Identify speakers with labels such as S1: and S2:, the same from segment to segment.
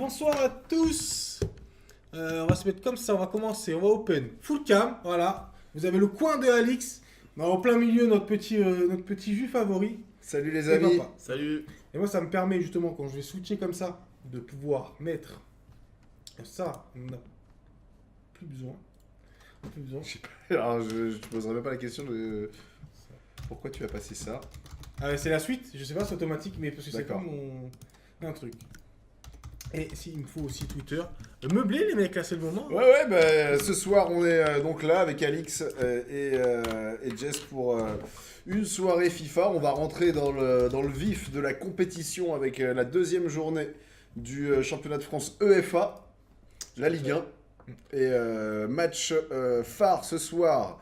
S1: bonsoir à tous. On va se mettre comme ça, on va commencer, on va open. Full cam, voilà. Vous avez le coin de Alix. On a en plein milieu notre petit jus favori.
S2: Salut les
S1: Et
S2: amis.
S1: papa.
S3: Salut.
S1: Et moi ça me permet justement quand je vais switcher comme ça de pouvoir mettre ça. On n'a plus besoin. On n'a plus besoin.
S2: Alors je te poserai même pas la question de pourquoi tu as passé ça.
S1: Ah, c'est la suite, je sais pas, c'est automatique, mais parce que c'est
S2: D'accord.
S1: comme un truc. Et si, il me faut aussi Twitter. Meubler les mecs là, c'est le moment.
S2: Ouais, bah, ce soir on est donc là avec Alix et Jess pour une soirée FIFA. On va rentrer dans le vif de la compétition avec la deuxième journée du championnat de France EFA, la Ligue 1. Et match phare ce soir.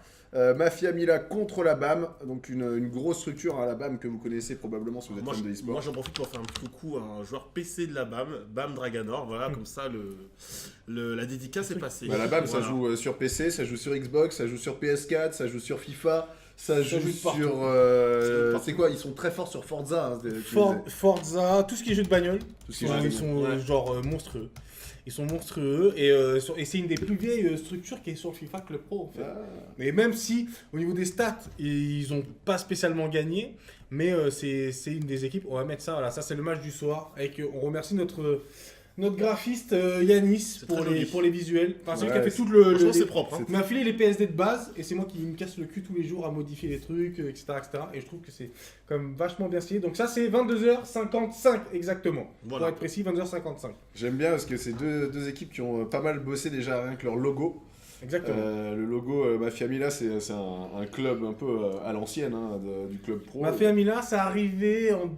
S2: Mafia Mila contre la BAM, donc une grosse structure à la BAM que vous connaissez probablement si vous êtes fan de
S3: Moi
S2: e-sport.
S3: j'en profite pour faire un petit coucou à un joueur PC de la BAM, BAM Draganor, voilà, comme ça la dédicace est passée.
S2: Bah, la BAM ça
S3: Voilà.
S2: joue sur PC, ça joue sur Xbox, ça joue sur PS4, ça joue sur FIFA, ça joue
S1: joue partout.
S2: sur...
S3: partout.
S2: c'est quoi? Ils sont très forts sur Forza. Hein,
S1: Forza, tout ce qui est jeu de bagnole.
S2: Tout ce qui
S1: Ils
S2: est
S1: sont,
S2: jeu de
S1: ils sont
S3: Ouais.
S1: genre monstrueux. Ils sont monstrueux et c'est une des plus vieilles structures qui est sur FIFA Club Pro en fait.
S2: Ah.
S1: Mais même si au niveau des stats ils ont pas spécialement gagné, mais c'est une des équipes. On va mettre ça, voilà, ça c'est le match du soir. Avec, on remercie notre graphiste Yanis
S3: C'est très joli.
S1: pour les visuels. Enfin, c'est lui qui a
S2: Ouais,
S1: fait tout le.
S3: Franchement c'est propre. Hein.
S1: Il m'a filé les PSD de base et c'est moi qui me casse le cul tous les jours à modifier les trucs, etc., etc. Et je trouve que c'est quand même vachement bien stylé. Donc ça c'est 22h55 exactement.
S3: Voilà.
S1: Pour être précis, 22h55.
S2: J'aime bien parce que c'est deux équipes qui ont pas mal bossé déjà rien que leur logo.
S1: Exactement.
S2: Le logo Mafia Mila c'est un club un peu à l'ancienne hein, du club pro.
S1: Mafia Mila, ça arrivé en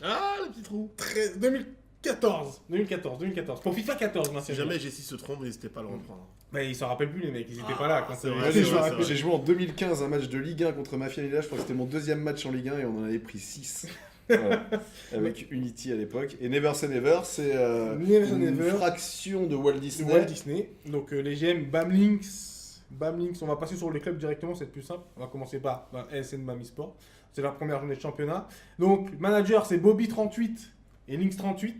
S3: Ah le petit trou.
S1: 2014. Pour FIFA 14, moi,
S3: Si jamais Jessie se trompe, n'hésitez pas à le reprendre.
S1: Mais ils s'en rappellent plus, les mecs, ils étaient pas là quand
S3: c'est
S2: Moi,
S3: vrai,
S2: j'ai
S3: c'est
S2: joué,
S3: vrai, c'est vrai.
S2: j'ai joué en 2015 un match de Ligue 1 contre Mafia Mila, je crois que c'était mon deuxième match en Ligue 1 et on en avait pris 6. Voilà. Avec Unity à l'époque. Et Never Say Never, c'est
S1: Never Say
S2: une
S1: Never.
S2: fraction de Walt Disney.
S1: Walt Disney. Donc les GM Bamlinks, on va passer sur les clubs directement, c'est plus simple. On va commencer par LSN Bam eSport. C'est la première journée de championnat. Donc manager c'est Bobby38 et Lynx38.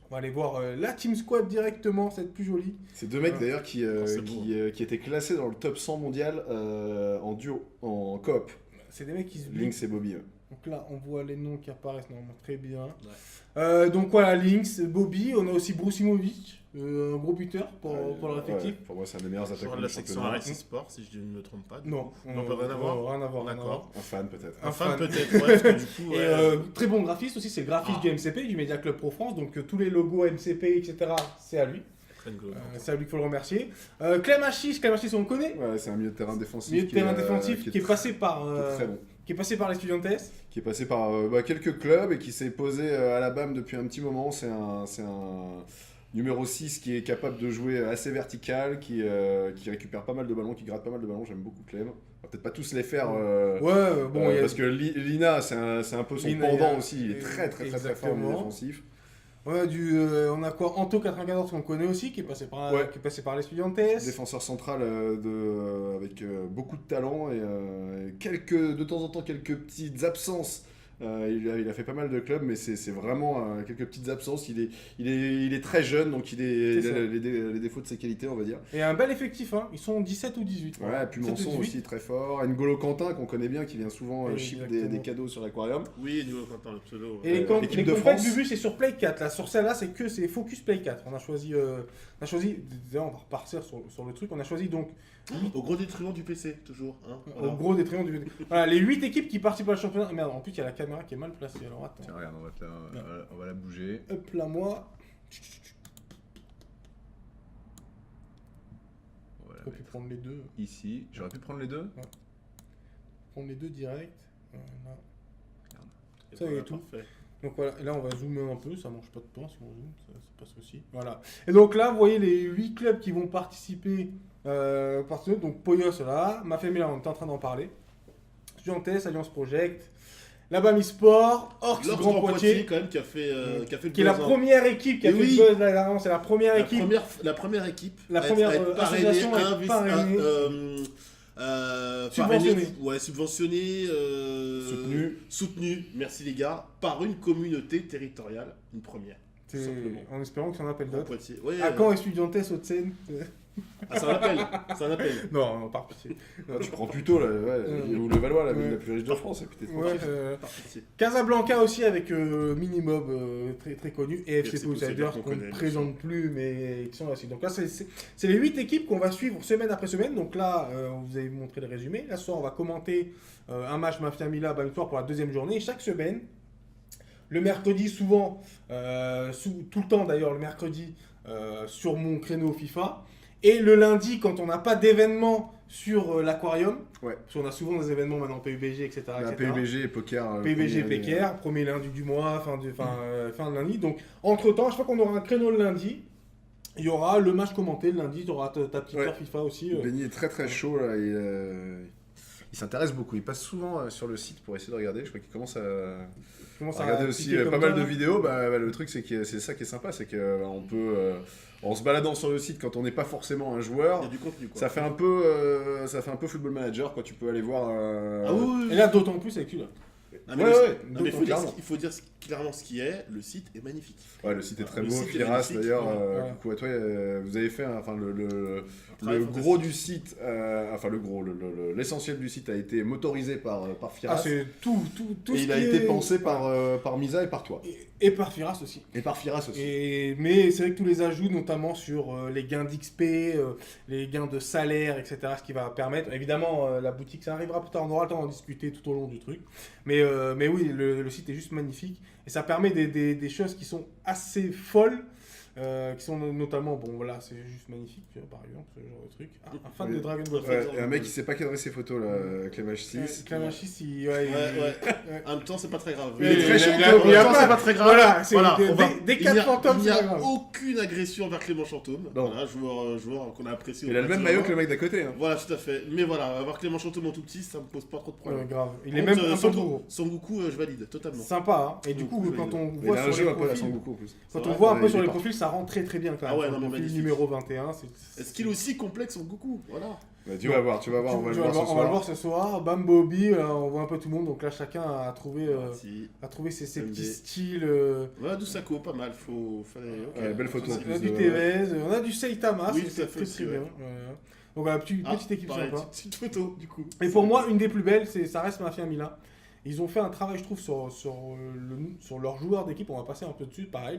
S1: On va aller voir la team squad directement, c'est plus joli.
S2: C'est deux mecs d'ailleurs qui
S3: c'est beau.
S2: étaient classés dans le top 100 mondial en duo, en coop.
S1: C'est des mecs qui se
S2: Lynx et Bobby.
S1: Donc là, on voit les noms qui apparaissent normalement très bien. Donc voilà, Lynx, Bobby, on a aussi Brusimovic, un gros buteur pour leur effectif.
S2: Pour moi, c'est un des meilleurs
S3: Joueur
S2: attaquants
S3: de
S2: du
S3: la section
S2: championnat.
S3: RS Sport, si je ne me trompe pas.
S1: Non,
S3: on peut rien avoir.
S1: Rien à voir.
S3: D'accord.
S2: Un fan peut-être.
S1: Un
S3: Un fan
S1: fan.
S3: peut-être, ouais, parce que du coup.
S1: Et
S3: ouais,
S1: très bon graphiste aussi, c'est le graphiste
S3: Ah.
S1: du MCP, du Media Club Pro France. Donc tous les logos MCP, etc., c'est à lui.
S3: très rigolo.
S1: C'est à lui qu'il faut le remercier. Clem Achis, on le connaît.
S2: Ouais, c'est un milieu de terrain défensif.
S1: Milieu de terrain défensif qui est passé
S2: qui
S1: par
S2: est très bon.
S1: qui est passé par les Estudiantes.
S2: Qui est passé par quelques clubs et qui s'est posé à la BAM depuis un petit moment. C'est un numéro 6 qui est capable de jouer assez vertical, qui récupère pas mal de ballons, qui gratte pas mal de ballons. J'aime beaucoup Clem. On va peut-être pas tous les faire.
S1: Bon, il y a-
S2: parce que Lina, c'est un peu son
S1: Lina,
S2: pendant aussi. Il est très fort au
S1: exactement.
S2: défensif.
S1: on a quoi Anto94 qu'on connaît aussi, qui est passé par,
S2: Ouais.
S1: qui est passé par les Estudiantes.
S2: Défenseur central avec beaucoup de talent et de temps en temps quelques petites absences. Il a fait pas mal de clubs, mais c'est vraiment quelques petites absences. Il est très jeune, donc il
S1: C'est
S2: a
S1: ça.
S2: les défauts de ses qualités, on va dire.
S1: Et un bel effectif, hein. Ils sont 17 ou 18.
S2: Ouais, puis
S1: 17 ou
S2: Manson
S1: 18.
S2: aussi très fort. N'Golo Quentin qu'on connaît bien, qui vient souvent chip
S1: Exactement.
S2: des cadeaux sur l'aquarium.
S3: Oui, nous, Quentin, le pseudo.
S1: Et les
S2: l'équipe
S1: les
S2: de
S1: compètes
S2: France.
S1: Bubu, c'est sur Play 4. Là, sur celle-là, c'est Focus Play 4. On a choisi, d'ailleurs, on va repartir sur le truc. On a choisi donc,
S3: Au gros détriment du PC, toujours. Hein,
S1: au
S3: voilà.
S1: gros détriment du. Voilà, les 8 équipes qui participent à la championnat. Merde, en plus, il y a la caméra qui est mal placée. Alors attends.
S2: Tiens, regarde, on va la bouger.
S1: Hop là, moi.
S2: On va la
S1: J'aurais pu
S2: mettre
S1: prendre les deux.
S2: ici. J'aurais pu prendre les deux.
S1: Prendre les deux direct. Voilà.
S3: Et
S1: Ça y est,
S3: voilà,
S1: tout.
S3: parfait.
S1: Donc voilà, et là on va zoomer un peu, ça mange pas de pain si on zoome, ça passe aussi. Voilà. Et donc là, vous voyez les 8 clubs qui vont participer. Donc Poyos là, Mafia Mila, on était en train d'en parler. Estudiantes, Alliance Project, la BAM eSport, Orcs
S3: L'Orcs
S1: Grand Poitiers,
S3: quand même, qui a fait le
S1: qui est la
S3: buzz, hein.
S1: première équipe qui a
S3: Et
S1: fait
S3: oui.
S1: le buzz là dernièrement, c'est la première équipe.
S3: La première équipe.
S1: La
S3: à être-
S1: première
S3: à être parrainée,
S1: association à être
S3: invis-
S1: parrainée. Subventionné.
S3: Ouais, subventionné. Soutenu, merci les gars, par une communauté territoriale, une première. Tout simplement.
S1: En espérant que ça en appelle
S3: En
S1: d'autres.
S3: Poitiers. Ouais,
S1: À quand Estudiantes Haute-Seine
S3: ah, c'est un appel. C'est un appel.
S1: Non, par pitié.
S2: Tu prends plutôt ou le Valois, la ville la plus riche de France, et puis t'es
S1: Ouais,
S2: tranquille.
S3: Par pitié.
S1: Casablanca aussi avec Minimob très, très connu et FC
S3: FC
S1: Outsiders
S3: qu'on
S1: qu'on ne
S3: connaît,
S1: présente plus mais qui sont là aussi. Donc là c'est les 8 équipes qu'on va suivre semaine après semaine. Donc là on vous avez montré le résumé. Là ce soir on va commenter un match Mafia Mila Victoire pour la deuxième journée. Et chaque semaine, le mercredi souvent, tout le temps d'ailleurs le mercredi sur mon créneau FIFA. Et le lundi, quand on n'a pas d'événement sur l'aquarium,
S2: Ouais.
S1: parce qu'on a souvent des événements maintenant PUBG, etc.
S2: La PUBG et poker.
S1: PUBG,
S2: premier,
S1: PKR, premier lundi du mois, fin de lundi. Donc, entre-temps, chaque fois qu'on aura un créneau le lundi, il y aura le match commenté le lundi, tu auras ta petite heure FIFA aussi.
S2: Benny est très très chaud là. Il s'intéresse beaucoup. Il passe souvent sur le site pour essayer de regarder. Je crois qu'il commence à regarder aussi
S1: cliquer
S2: pas
S1: comme
S2: mal
S1: ça.
S2: de vidéos. Le truc, c'est que c'est ça qui est sympa, c'est qu'on peut, en se baladant sur le site, quand on n'est pas forcément un
S3: Il
S2: joueur,
S3: y a du contenu quoi.
S2: ça fait un peu Football Manager. Quoi. Tu peux aller voir.
S3: Ah oui,
S1: Et là, d'autant plus avec celui-là.
S3: Ah, mais
S2: Ouais,
S3: le-
S2: ouais,
S3: non, mais
S2: clairement.
S3: il faut dire clairement ce qui est. Le site est magnifique.
S2: Ouais, le site est très
S3: Le
S2: beau.
S3: site est
S2: Firas
S3: magnifique,
S2: d'ailleurs,
S1: ouais.
S2: coucou à toi. Vous avez fait le
S3: travail
S2: gros
S3: fantastique.
S2: du site, l'essentiel du site a été motorisé par Firas.
S1: Ah, c'est tout
S2: et
S1: ce
S2: il a
S1: qui
S2: été
S1: est-
S2: pensé par Misa et par toi.
S1: Et par Firas aussi.
S2: Et par Firas aussi.
S1: Mais c'est vrai que tous les ajouts, notamment sur les gains d'XP, les gains de salaire, etc., ce qui va permettre, évidemment, la boutique, ça arrivera plus tard, on aura le temps d'en discuter tout au long du truc. Mais oui, le site est juste magnifique et ça permet des choses qui sont assez folles. Qui sont notamment, bon voilà, c'est juste magnifique, tu vois, par exemple, ce genre de truc. Ah, un fan
S2: Oui.
S1: de Dragon Ball.
S2: Ouais, et un mec qui sait pas cadrer ses photos là, Clémage 6.
S1: Clamachis,
S3: Ouais. En même temps, c'est pas très grave.
S2: Il est très chaud,
S3: En
S2: il a
S3: même temps,
S1: pas-
S3: c'est pas très grave.
S1: Voilà, c'est
S3: Voilà,
S1: des-
S3: on va-
S1: des
S3: il
S1: quatre
S3: n'y a-
S1: fantômes,
S3: Il n'y
S1: c'est pas
S3: a
S1: grave.
S3: aucune agression envers Clément Chantôme.
S2: Non.
S3: Voilà, joueur qu'on a apprécié.
S2: Il a le même maillot que le mec d'à côté. Hein.
S3: Voilà, tout à fait. Mais voilà, avoir Clément Chantôme en tout petit, ça me pose pas trop de problème.
S1: Grave. Il est
S3: Contre,
S1: même un peu trop gros.
S3: Son Goku, je valide totalement.
S1: Sympa, hein. Et du
S3: Donc,
S1: coup,
S3: je
S1: quand
S3: valide.
S1: on
S2: Il
S1: voit
S2: a un
S1: sur
S2: jeu
S1: les
S2: un peu à la
S1: profils,
S2: Sangoku en plus.
S1: quand
S3: C'est
S1: on
S3: vrai.
S1: voit un
S2: Ouais,
S1: peu
S2: il
S1: sur
S2: est
S1: les
S2: parti.
S1: profils, ça rentre très très bien quand même.
S3: Ah ouais,
S1: Sur
S3: non,
S1: le
S3: mais
S1: profil
S3: magnifique.
S1: numéro 21,
S3: Est-ce qu'il est aussi complexe son Goku? Voilà.
S2: Bah, tu vas voir, on va le voir ce
S1: on va le
S2: soir.
S1: voir ce soir. Bam Bobby, on voit un peu tout le monde. Donc là, chacun a trouvé ses
S3: MD.
S1: petits styles.
S3: Ouais, Dusako, pas mal. Fallait. ok.
S2: Ouais, belle photo.
S3: Ça,
S2: en
S3: c'est-
S1: On a
S2: plus
S1: du
S2: de-
S1: Tevez, on a du Saitama,
S3: Oui,
S1: c'est
S3: tout à fait
S1: très
S3: aussi,
S1: très bien.
S3: ouais.
S1: Voilà. Donc voilà, petite équipe
S3: pareil,
S1: sympa.
S3: petite photo, du coup.
S1: Et pour moi, une des plus belles, ça reste Mafia Mila. Ils ont fait un travail, je trouve, sur leurs joueurs d'équipe. On va passer un peu dessus. Pareil,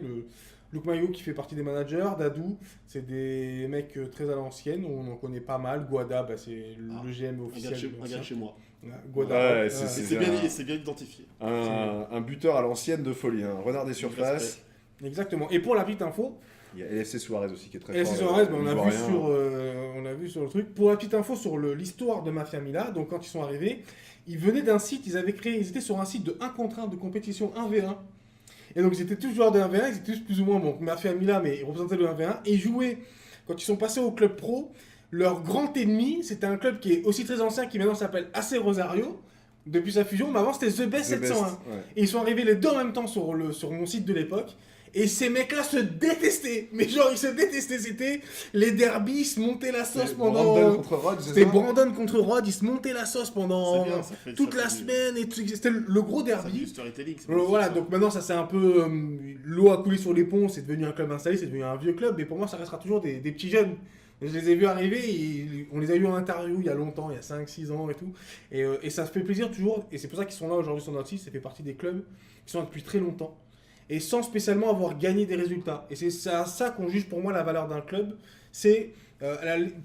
S1: Luke Mayo qui fait partie des managers, Dadou, c'est des mecs très à l'ancienne, on en connaît pas mal. Guada, c'est le GM officiel.
S3: Regarde chez moi.
S1: Guada,
S2: Ouais,
S3: Et
S2: c'est
S3: c'est bien identifié.
S2: un buteur à l'ancienne de folie. Hein. Renard des surfaces.
S3: Respect.
S1: exactement. Et pour la petite info,
S2: Il y a LFC Suarez aussi qui est très
S1: et
S2: fort.
S1: c'est Suarez, on
S2: Ivoirien.
S1: a vu sur le truc. Pour la petite info sur l'histoire de Mafia Mila, donc quand ils sont arrivés, ils venaient d'un site, ils étaient sur un site de 1 contre 1 de compétition 1v1. Et donc ils étaient tous joueurs de 1v1, ils étaient tous plus ou moins Mafia Mila, mais ils représentaient le 1v1. Et ils jouaient, quand ils sont passés au club pro, leur grand ennemi, c'était un club qui est aussi très ancien, qui maintenant s'appelle AC Rosario, depuis sa fusion, mais avant c'était The Best
S2: The Best,
S1: 701.
S2: ouais.
S1: Et ils sont arrivés les deux en même temps sur mon site de l'époque. Et ces mecs-là se détestaient. Mais genre, ils se détestaient. C'était les derbies, ils se montaient la sauce
S2: C'est
S1: pendant.
S2: Brandon contre Rod, c'est
S1: C'était
S2: ça
S1: Brandon contre Rod, ils se montaient la sauce pendant
S3: C'est bien, ça fait-
S1: toute
S3: ça
S1: la
S3: fait du-
S1: semaine. Et tout. C'était le gros
S3: Ça fait du
S1: derby.
S3: storytelling. c'est
S1: Voilà,
S3: magnifique,
S1: donc maintenant ça c'est un peu. L'eau a coulé sur les ponts, c'est devenu un club installé, c'est devenu un vieux club. Mais pour moi, ça restera toujours des petits jeunes. Je les ai vus arriver, on les a eu en interview il y a longtemps, il y a 5-6 ans et tout. Et ça fait plaisir toujours, et c'est pour ça qu'ils sont là aujourd'hui sur notre site, ça fait partie des clubs qui sont là depuis très longtemps. Et sans spécialement avoir gagné des résultats. Et c'est à ça qu'on juge pour moi la valeur d'un club. C'est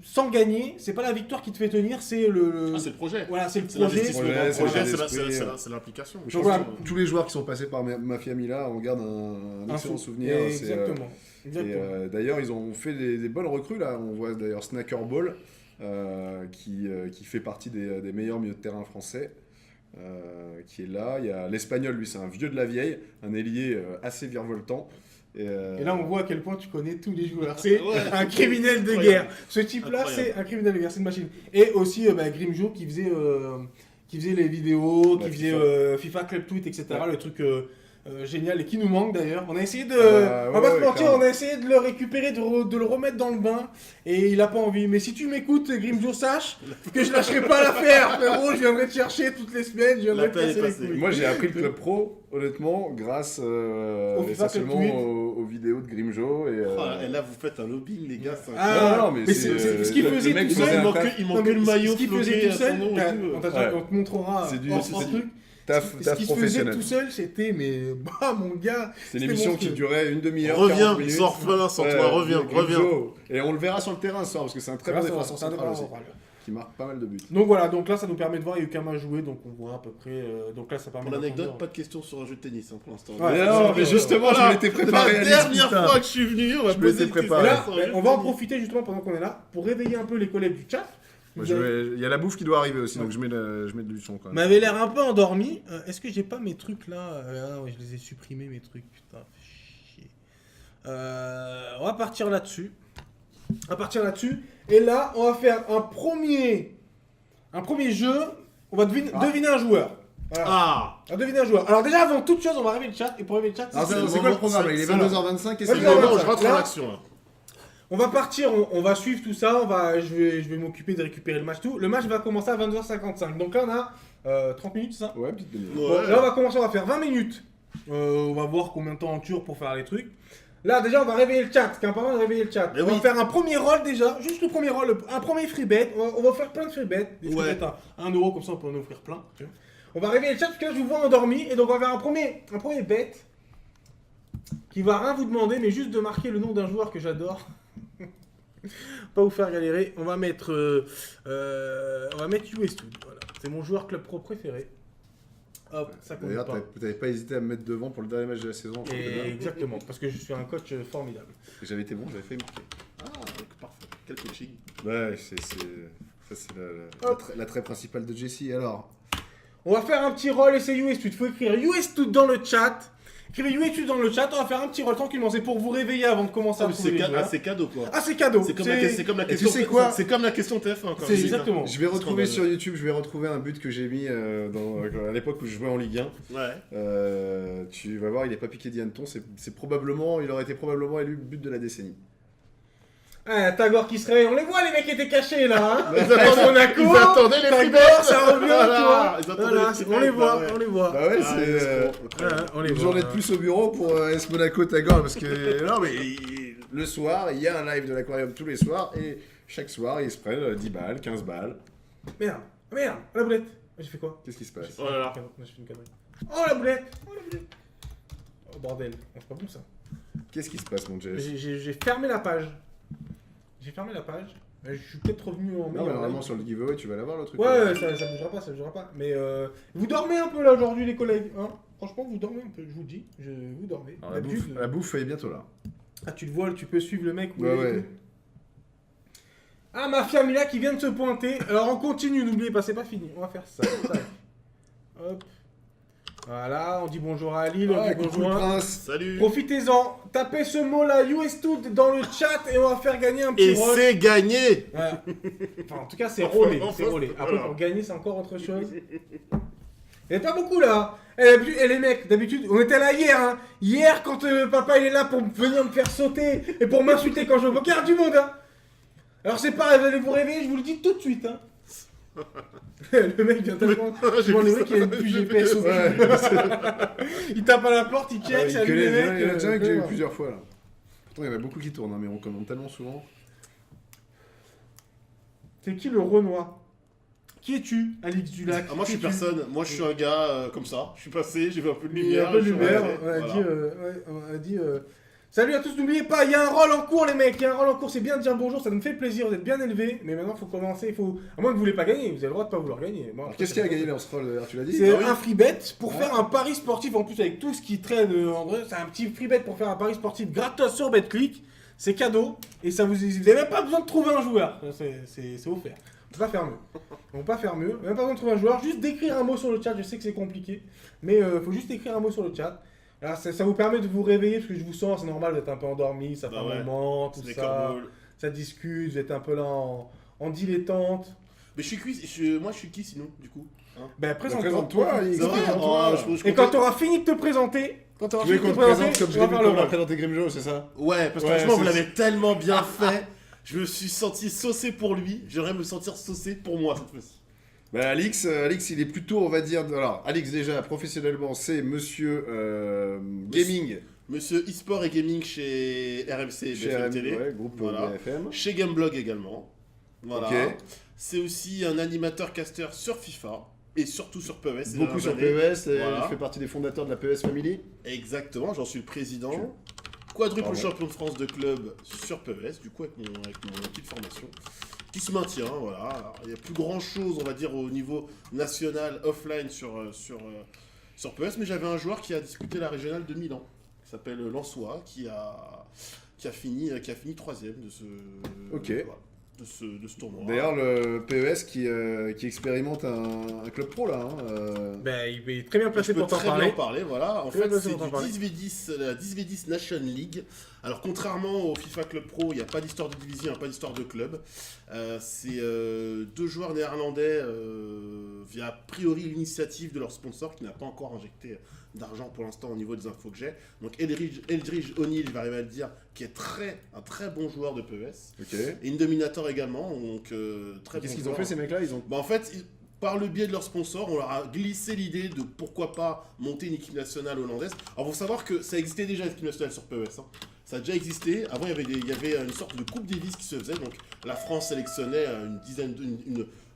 S1: sans gagner, c'est pas la victoire qui te fait tenir, c'est le.
S3: Ah, c'est le projet.
S1: Voilà, c'est le
S3: C'est
S1: projet.
S3: l'investissement dans le
S2: Projet, c'est
S3: projet,
S2: l'état
S3: c'est
S2: d'esprit.
S3: c'est l'implication.
S2: Je
S1: Donc
S2: pense
S1: voilà.
S2: que tous les joueurs qui sont passés par Mafia Mila, on garde un excellent souvenir. C'est,
S1: Exactement.
S2: et
S1: Exactement.
S2: d'ailleurs, ils ont fait des bonnes recrues là. On voit d'ailleurs Snacker Ball qui fait partie des meilleurs milieux de terrain français. Qui est là. Il y a l'Espagnol, lui, c'est un vieux de la vieille, un ailier assez virevoltant.
S1: Et là, on voit à quel point tu connais tous les joueurs. C'est
S3: Ouais.
S1: un criminel de
S3: Incroyable.
S1: guerre. Ce type-là,
S3: Incroyable.
S1: c'est un criminel de guerre, c'est une machine. Et aussi Grimjo qui faisait les vidéos,
S2: Bah,
S1: qui faisait
S2: FIFA.
S1: FIFA Club Tweet, etc.
S2: Ouais.
S1: Le truc génial et qui nous manque d'ailleurs. On a essayé de,
S2: Ah bah,
S1: on va pas
S2: ouais,
S1: se mentir,
S2: clairement.
S1: on a essayé de le récupérer, de le remettre dans le bain et il a pas envie. Mais si tu m'écoutes, Grimjo, sache que je lâcherai pas l'affaire, frérot. Je viendrai te chercher toutes les semaines, je viendrai te
S3: L'appel est
S1: casser les
S3: passé.
S1: couilles.
S2: Moi, j'ai appris le club pro, honnêtement, grâce
S1: FIFA
S2: essentiellement
S1: Club Tweet.
S2: aux vidéos de Grimjo.
S3: Et là, vous faites un lobbying, les gars. c'est
S1: Ah,
S2: non, mais
S1: mais
S2: c'est
S1: c'est ce qu'il
S2: le
S1: faisait
S2: mec
S1: tout
S2: faisait
S1: seul.
S2: un
S3: Il
S2: taf-
S3: manque que le maillot
S1: Ce qu'il faisait
S3: floqué
S1: tout
S3: à
S1: seul,
S3: son nom et tout.
S1: on te montrera
S2: C'est du-
S1: hors
S2: c'est
S1: truc.
S2: Taf
S1: Ce qu'il se faisait
S2: professionnel.
S1: tout seul, c'était, mais bah mon gars.
S2: C'est une
S1: c'était
S2: émission
S1: monstrueux.
S2: qui durait une demi-heure.
S3: Reviens,
S2: 40 minutes.
S3: sors orphelin sans
S2: Ouais,
S3: toi, reviens.
S2: Grimjo. Et on le verra sur le terrain ce soir parce que c'est un très bon défenseur
S1: C'est un
S2: central aussi,
S1: défenseur central.
S2: qui marque pas mal de buts.
S1: Donc voilà, donc là ça nous permet de voir, il y a eu qu'un match joué, donc on voit à peu près. Donc là ça permet.
S3: Pour l'anecdote,
S1: d'entendre.
S3: pas de questions sur un jeu de tennis pour l'instant.
S1: Ouais,
S2: Mais non, mais justement, je m'étais préparé.
S3: La
S2: Alice,
S3: dernière
S2: putain.
S3: fois que je suis venu, on va
S2: Je
S3: poser
S2: m'étais
S3: une
S2: préparé.
S1: Et
S3: question
S1: là,
S3: sur un jeu
S1: on
S3: de
S1: va en
S3: tennis.
S1: profiter justement pendant qu'on est là pour réveiller un peu les collègues du chat.
S2: Moi,
S1: Vous avez-
S2: il y a la bouffe qui doit arriver aussi, donc je mets du son quand même.
S1: m'avait l'air un peu endormi. Est-ce que j'ai pas mes trucs là Ah ouais, je les ai supprimés mes trucs, putain, fais chier. On va partir là-dessus. Et là, on va faire un premier jeu. On va deviner un joueur. Voilà.
S3: Ah,
S1: On va deviner un joueur. Alors déjà, avant toute chose, on va réveiller le chat. Et pour réveiller le chat,
S2: Alors,
S1: c'est-
S2: c'est quoi le programme là? Il est
S3: c'est
S2: 22h25 et c'est
S1: Ouais,
S3: c'est
S1: ouais,
S3: le
S1: ouais,
S3: moment où
S1: ouais.
S3: je rentre
S1: Là-
S3: en action là.
S1: on va partir, on va suivre tout ça. Je vais m'occuper de récupérer le match. Tout. Le match va commencer à 22h55. Donc là, on a 30 minutes, c'est ça?
S2: Ouais, petite demi-heure.
S1: Bon,
S3: Ouais.
S1: là, on va commencer, on va faire 20 minutes. On va voir combien de temps on tue pour faire les trucs. Là, déjà, on va réveiller le chat. C'est important de réveiller le chat.
S3: Mais
S1: on va
S3: oui.
S1: faire un premier roll déjà. Juste le premier roll. Un premier free bet. On va faire plein de free bet. Des free
S3: Ouais.
S1: bets à 1 euro, comme ça, on peut en offrir plein. On va réveiller le chat parce que là, je vous vois endormi. Et donc, on va faire un premier bet qui va rien vous demander, mais juste de marquer le nom d'un joueur que j'adore. Pas vous faire galérer. On va mettre Westwood. Voilà. C'est mon joueur club pro préféré. Hop, ça compte
S2: D'ailleurs,
S1: pas.
S2: t'avais pas hésité à me mettre devant pour le dernier match de la saison. je trouve que bien.
S1: Exactement, parce que je suis un coach formidable.
S2: J'avais été bon, j'avais fait marquer.
S3: Ah, donc parfait. Quel coaching.
S2: Ouais, ça c'est
S1: Hop.
S2: l'attrait principal de Jesse. Alors,
S1: On va faire un petit roll et c'est Westwood. Il faut écrire Westwood dans le chat. Écrivez Westwood dans le chat. On va faire un petit roll tranquillement. C'est pour vous réveiller avant de commencer à trouver les joueurs.
S3: C'est cadeau quoi.
S1: Ah, c'est cadeau.
S3: C'est comme la
S2: Et tu
S3: question.
S2: sais quoi
S3: C'est comme la question TF1 quand
S1: C'est
S3: même.
S1: exactement.
S2: je vais retrouver
S3: Scandaleux.
S2: sur YouTube, je vais retrouver un but que j'ai mis à l'époque où je jouais en Ligue 1.
S3: Ouais.
S2: Tu vas voir, il est pas piqué d'Yanton. C'est probablement, il aurait été probablement élu but de la décennie.
S1: Ah, Tagore qui se réveille. On les voit, les mecs qui étaient cachés là. Hein.
S3: Ils attendaient-
S1: Monaco,
S3: ils attendaient les free
S1: Tagore,
S3: bets.
S1: ça revient,
S3: Voilà,
S1: tu vois.
S3: ils attendaient
S1: Voilà,
S3: les free
S1: on les
S3: bets,
S1: voit,
S3: bah ouais.
S1: on les voit.
S2: Bah ouais,
S3: Ah,
S2: c'est
S1: On les
S2: une
S1: voit.
S2: journée de plus au bureau pour S Monaco Tagore parce que non mais le soir, il y a un live de l'aquarium tous les soirs et chaque soir, ils se prennent 10 balles, 15 balles.
S1: Merde, la boulette. J'ai fait quoi?
S2: Qu'est-ce qui se passe?
S3: Oh là là.
S1: J'ai fait une connerie. Oh la boulette. Oh bordel, c'est pas bon ça.
S2: Qu'est-ce qui se passe, mon Jess?
S1: J'ai fermé la page. Je suis peut-être revenu en
S2: Non,
S1: meilleur
S2: mais normalement
S1: live.
S2: sur le giveaway, tu vas l'avoir le truc.
S1: Ouais, ça bougera pas. Mais vous dormez un peu là aujourd'hui, les collègues. Hein, franchement, vous dormez un peu, je vous le dis. Vous dormez.
S2: Alors, la
S1: D'habitude,
S2: bouffe est bientôt là.
S1: Ah, tu le vois, tu peux suivre le mec. où
S2: Ouais,
S1: il est et
S2: ouais.
S1: tout. Ah, Mafia Mila qui vient de se pointer. Alors, on continue, n'oubliez pas, c'est pas fini. On va faire ça. Tac. Hop. Voilà, on dit bonjour à Ali, on
S2: Ah,
S1: dit
S2: coucou
S1: bonjour
S2: le
S1: à...
S2: prince.
S3: Salut.
S1: Profitez-en, tapez ce mot-là, Westwood, dans le chat et on va faire gagner un petit
S3: Et
S1: roll.
S3: c'est gagné.
S1: Voilà. Enfin, en tout cas, c'est rollé,
S3: Enfin,
S1: c'est rollé. Après,
S3: voilà.
S1: pour gagner, c'est encore autre chose. Il n'y a pas beaucoup là. Et les mecs, d'habitude, on était là hier. Hein. Hier, quand papa il est là pour venir me faire sauter et pour m'insulter quand je joue au poker, du monde. Hein. Alors, c'est pas, vous allez vous réveiller, je vous le dis tout de suite. Hein. Le mec vient tellement.
S3: J'ai
S1: Bon, le
S3: vu
S1: mec,
S3: ça.
S1: il a plus GPS au
S2: Ouais.
S1: Il tape à la porte, il check,
S2: Ah, il
S1: salut
S2: connaît,
S1: les
S2: il y en a
S1: mecs.
S2: déjà un que j'ai eu
S1: voilà.
S2: plusieurs fois là. Pourtant, il y en a beaucoup qui tournent, hein, mais on commande tellement souvent.
S1: C'est qui le Renoir? Qui es-tu, Alix Dulac?
S3: Ah, moi je suis
S1: Qui es-tu?
S3: personne. Moi je suis un gars comme ça. Je suis passé, j'ai vu un peu de
S1: Il y a
S3: lumière.
S1: un peu de
S3: je suis
S1: lumière.
S3: rentré,
S1: On a
S3: voilà.
S1: dit, on a dit salut à tous, n'oubliez pas, il y a un roll en cours, les mecs. Il y a un roll en cours, c'est bien de dire bonjour, ça nous fait plaisir, vous êtes bien élevés. Mais maintenant, il faut commencer. À moins que vous voulez pas gagner, vous avez le droit de pas vouloir gagner. Moi,
S2: Alors,
S1: après,
S2: qu'est-ce qu'il y a à
S1: c'est-
S2: gagner dans ce rôle d'ailleurs, tu l'as dit?
S1: C'est
S3: Ah oui.
S1: un free bet pour
S2: Ouais.
S1: faire un pari sportif. En plus, avec tout ce qui traîne en vrai, c'est un petit free bet pour faire un pari sportif gratos sur BetClick. C'est cadeau et ça vous n'avez même pas besoin de trouver un joueur. C'est offert. On peut pas faire mieux. On peut pas faire mieux. Même pas besoin de trouver un joueur. Juste d'écrire un mot sur le chat. Je sais que c'est compliqué, mais faut juste écrire un mot sur le chat. Alors ça vous permet de vous réveiller parce que je vous sens, c'est normal, vous êtes un peu endormi, ça fait
S3: Bah
S1: un
S3: ouais.
S1: moment, tout
S3: C'est des
S1: ça,
S3: corbeaux.
S1: ça discute, vous êtes un peu là en dilettante.
S3: Mais moi, je suis qui sinon, du coup hein?
S1: Ben, présente-toi.
S2: Présente-toi, Alix.
S3: C'est vrai
S2: Présente-toi.
S1: Et quand t'auras fini de te présenter,
S2: Tu veux qu'on te présente comme je l'ai vu quand on a présenté Grimjo, c'est ça?
S3: Ouais, parce que
S2: Ouais,
S3: franchement, vous
S2: c'est-
S3: l'avez tellement bien fait. Je me suis senti saucé pour lui. J'aimerais me sentir saucé pour moi cette fois-ci.
S2: Bah, Alix, il est plutôt, on va dire... Alors, Alix, déjà, professionnellement, c'est monsieur gaming
S3: Monsieur e-sport et gaming chez RMC
S2: chez
S3: BFM
S2: RM,
S3: Télé.
S2: ouais, groupe
S3: Voilà.
S2: BFM.
S3: Chez Gameblog également. Voilà.
S2: Ok.
S3: C'est aussi un animateur-caster sur FIFA et surtout sur PES. ces
S2: Beaucoup
S3: dernières
S2: sur
S3: années.
S2: PES, et
S3: Voilà.
S2: il fait partie des fondateurs de la PES Family.
S3: Exactement, j'en suis le président. Quadruple
S2: Pardon.
S3: champion de France de club sur PES, du coup avec mon équipe de formation, qui se maintient, voilà. Alors, il n'y a plus grand chose, on va dire, au niveau national, offline sur PES, mais j'avais un joueur qui a disputé la régionale de Milan, qui s'appelle Lançois, qui a fini 3ème de ce,
S2: Ok.
S3: voilà, de ce tournoi.
S2: D'ailleurs, le PES qui expérimente un club pro, là.
S1: Ben, il est très bien
S3: Je
S1: placé
S3: peux
S1: pour t'en
S3: très bien
S1: parler.
S3: en parler, voilà. En
S1: Très
S3: fait,
S1: bien
S3: c'est
S1: pour t'en
S3: du
S1: parler.
S3: 10v10, la 10v10 Nation League. Alors, contrairement au FIFA Club Pro, il n'y a pas d'histoire de division, il n'y a pas d'histoire de club. C'est deux joueurs néerlandais via a priori l'initiative de leur sponsor qui n'a pas encore injecté d'argent pour l'instant au niveau des infos que j'ai. Donc, Eldridge O'Neill, je vais arriver à le dire, qui est un très bon joueur de PES.
S2: Ok.
S3: Et une Dominator également, donc très bon
S2: Qu'est-ce qu'ils ont
S3: joueur.
S2: fait, ces mecs-là? Ils ont...
S3: Bah en fait, par le biais de leur sponsor, on leur a glissé l'idée de pourquoi pas monter une équipe nationale hollandaise. Alors, faut savoir que ça existait déjà l'équipe nationale sur PES. Hein. Ça a déjà existé. Avant, il y avait une sorte de Coupe Davis qui se faisait. Donc, la France sélectionnait une dizaine,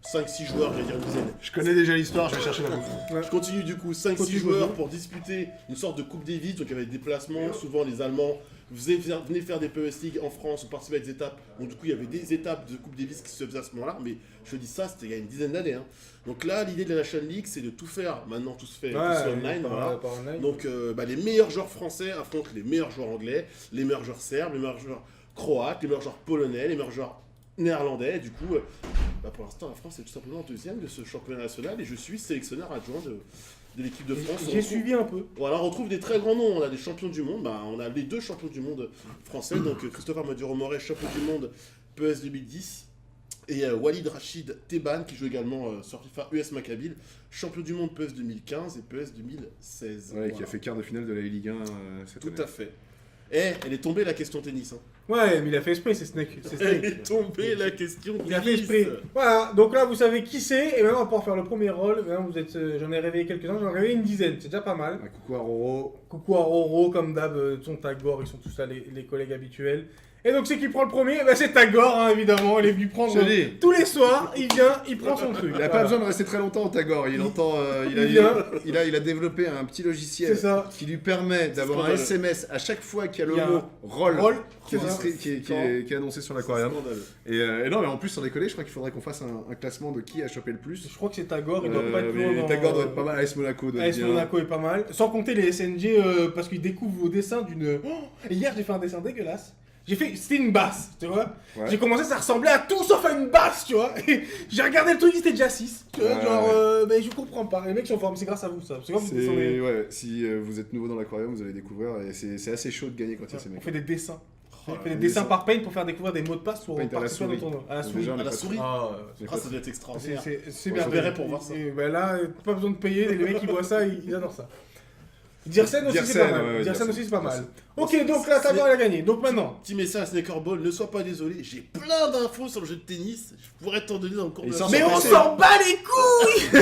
S3: 5-6 joueurs, j'allais dire une dizaine.
S2: Je connais déjà l'histoire, je vais chercher la bouffe.
S3: Je continue du coup, 5-6
S1: Continue,
S3: joueurs
S1: continue.
S3: pour disputer une sorte de Coupe Davis. Donc, il y avait des déplacements. Souvent, les Allemands venaient faire des PES League en France, on participait à des étapes. Donc, du coup, il y avait des étapes de Coupe Davis qui se faisaient à ce moment-là. Mais je dis ça, c'était il y a une dizaine d'années. Hein. Donc là, l'idée de la Nation League, c'est de tout faire. Maintenant, tout se fait, tout se fait online. Voilà.
S1: par online.
S3: Donc, les meilleurs joueurs français affrontent les meilleurs joueurs anglais, les meilleurs joueurs serbes, les meilleurs joueurs croates, les meilleurs joueurs polonais, les meilleurs joueurs néerlandais. Du coup, pour l'instant, la France est tout simplement deuxième de ce championnat national et je suis sélectionneur adjoint de l'équipe de France.
S1: J'ai suivi un peu.
S3: Voilà, on retrouve des très grands noms. On a des champions du monde. On a les deux champions du monde français. Donc, Christopher Maduro-Moret, champion du monde PES 2010. Et Walid Rachid Teban, qui joue également sur FIFA US Maccabi, champion du monde PES 2015 et PES 2016.
S2: Ouais, qui a fait quart de finale de la Ligue 1 cette
S3: Tout
S2: année.
S3: à fait. Elle est tombée la question tennis. Hein.
S1: Ouais, mais il a fait esprit, c'est Snake.
S3: Elle est tombée la question
S1: Il a fait
S3: tennis.
S1: esprit. Voilà, donc là vous savez qui c'est, et maintenant on va pouvoir faire le premier rôle. Maintenant vous êtes, j'en ai réveillé quelques-uns, j'en ai réveillé une dizaine, c'est déjà pas mal.
S2: Un coucou à Roro.
S1: Coucou à Roro, comme d'hab, son Tagor, ils sont tous là les collègues habituels. Et donc c'est qui prend le premier? Bah, c'est Tagor, hein, évidemment, il est venu prendre
S2: Je te dis.
S1: tous les soirs, il vient, il prend son truc.
S2: Il n'a pas besoin de rester très longtemps au Tagor. Il entend, il a développé un petit logiciel
S1: C'est ça.
S2: qui lui permet d'avoir un
S3: scandaleux.
S2: SMS à chaque fois qu'il y a le
S1: Il y a
S2: mot
S1: un
S2: roll,
S1: Roll,
S2: qui,
S1: c'est ça.
S2: est annoncé sur l'aquarium.
S3: Scandaleux.
S2: Et non, mais en plus, sans déconner, je crois qu'il faudrait qu'on fasse un classement de qui a chopé le plus.
S1: Je crois que c'est Tagor, il doit pas être
S2: Mais
S1: loin dans...
S2: Tagor doit être pas mal. AS Monaco doit être
S1: AS
S2: bien.
S1: Monaco est pas mal. Sans compter les SNG, parce qu'ils découvrent vos dessins d'une... Oh, et hier j'ai fait un dessin dégueulasse. C'était une basse, tu vois.
S2: Ouais.
S1: J'ai commencé, ça ressemblait à tout sauf à une basse, tu vois. Et j'ai regardé le truc, il était déjà 6. Tu vois,
S2: Ouais,
S1: genre, mais je comprends pas. Les mecs sont forts, mais c'est grâce à vous, ça. C'est grâce à vous descendez.
S2: Ouais, si vous êtes nouveau dans l'aquarium, vous allez découvrir. Et c'est assez chaud de gagner quand il y a ces
S1: On
S2: mecs.
S1: fait des dessins.
S3: Oh
S1: On
S3: là
S1: fait
S3: là,
S1: des dessins
S2: dessins.
S1: par Paint pour faire découvrir des mots de passe pour
S2: Paint à la
S1: participer
S2: souris.
S1: dans ton... À la
S2: Donc
S1: souris.
S2: déjà, on
S3: À
S2: est
S3: la
S2: pas
S3: souris.
S1: Ah,
S3: Ah, ça doit être extraordinaire.
S1: c'est
S2: Ouais,
S1: bien.
S3: je verrai pour voir ça.
S1: Et ben là, pas besoin de payer, les mecs qui voient ça, ils adorent ça. Dirsen aussi c'est
S2: Dirsen,
S1: pas mal.
S2: ouais,
S1: Dirsen
S2: Dirsen.
S1: aussi c'est pas mal.
S3: Dirsen.
S1: Ok, donc là Tagor il a gagné. Donc maintenant,
S3: Petit message à Snakerball, ne sois pas désolé, j'ai plein d'infos sur le jeu de tennis, je pourrais t'en donner dans le cours
S2: Il
S3: de
S2: sort
S3: la
S2: sur
S1: mais on
S2: PC.
S1: s'en bat les couilles.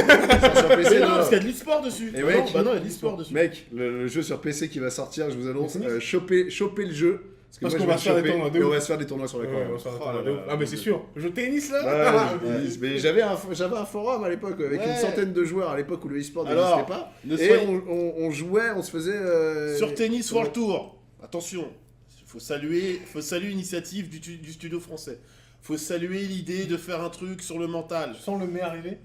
S2: sur PC,
S3: Mais non,
S2: là.
S3: parce qu'il y a de l'e-sport dessus.
S2: Et
S3: Ah
S2: mec,
S3: non, bah non, il y a de l'e-sport dessus.
S2: Mec, le jeu sur PC qui va sortir, je vous annonce, choper le jeu.
S1: Parce
S2: moi,
S1: qu'on
S2: je
S1: va
S2: vais
S1: faire des
S2: choper,
S1: tournois de
S2: et on
S1: ouf.
S2: va se faire des tournois sur l'aquarium.
S1: Ah mais c'est sûr. Le jeu de tennis là.
S2: Mais j'avais un forum à l'époque avec
S3: Ouais.
S2: une centaine de joueurs à l'époque où le e-sport
S3: Alors,
S2: n'existait pas.
S3: ne
S2: Et
S3: soyez-
S2: on jouait, on se faisait.
S3: Sur Tennis World Tour, attention, il faut saluer l'initiative du studio français. Faut saluer l'idée de faire un truc sur le mental.
S1: Sans le mai arriver.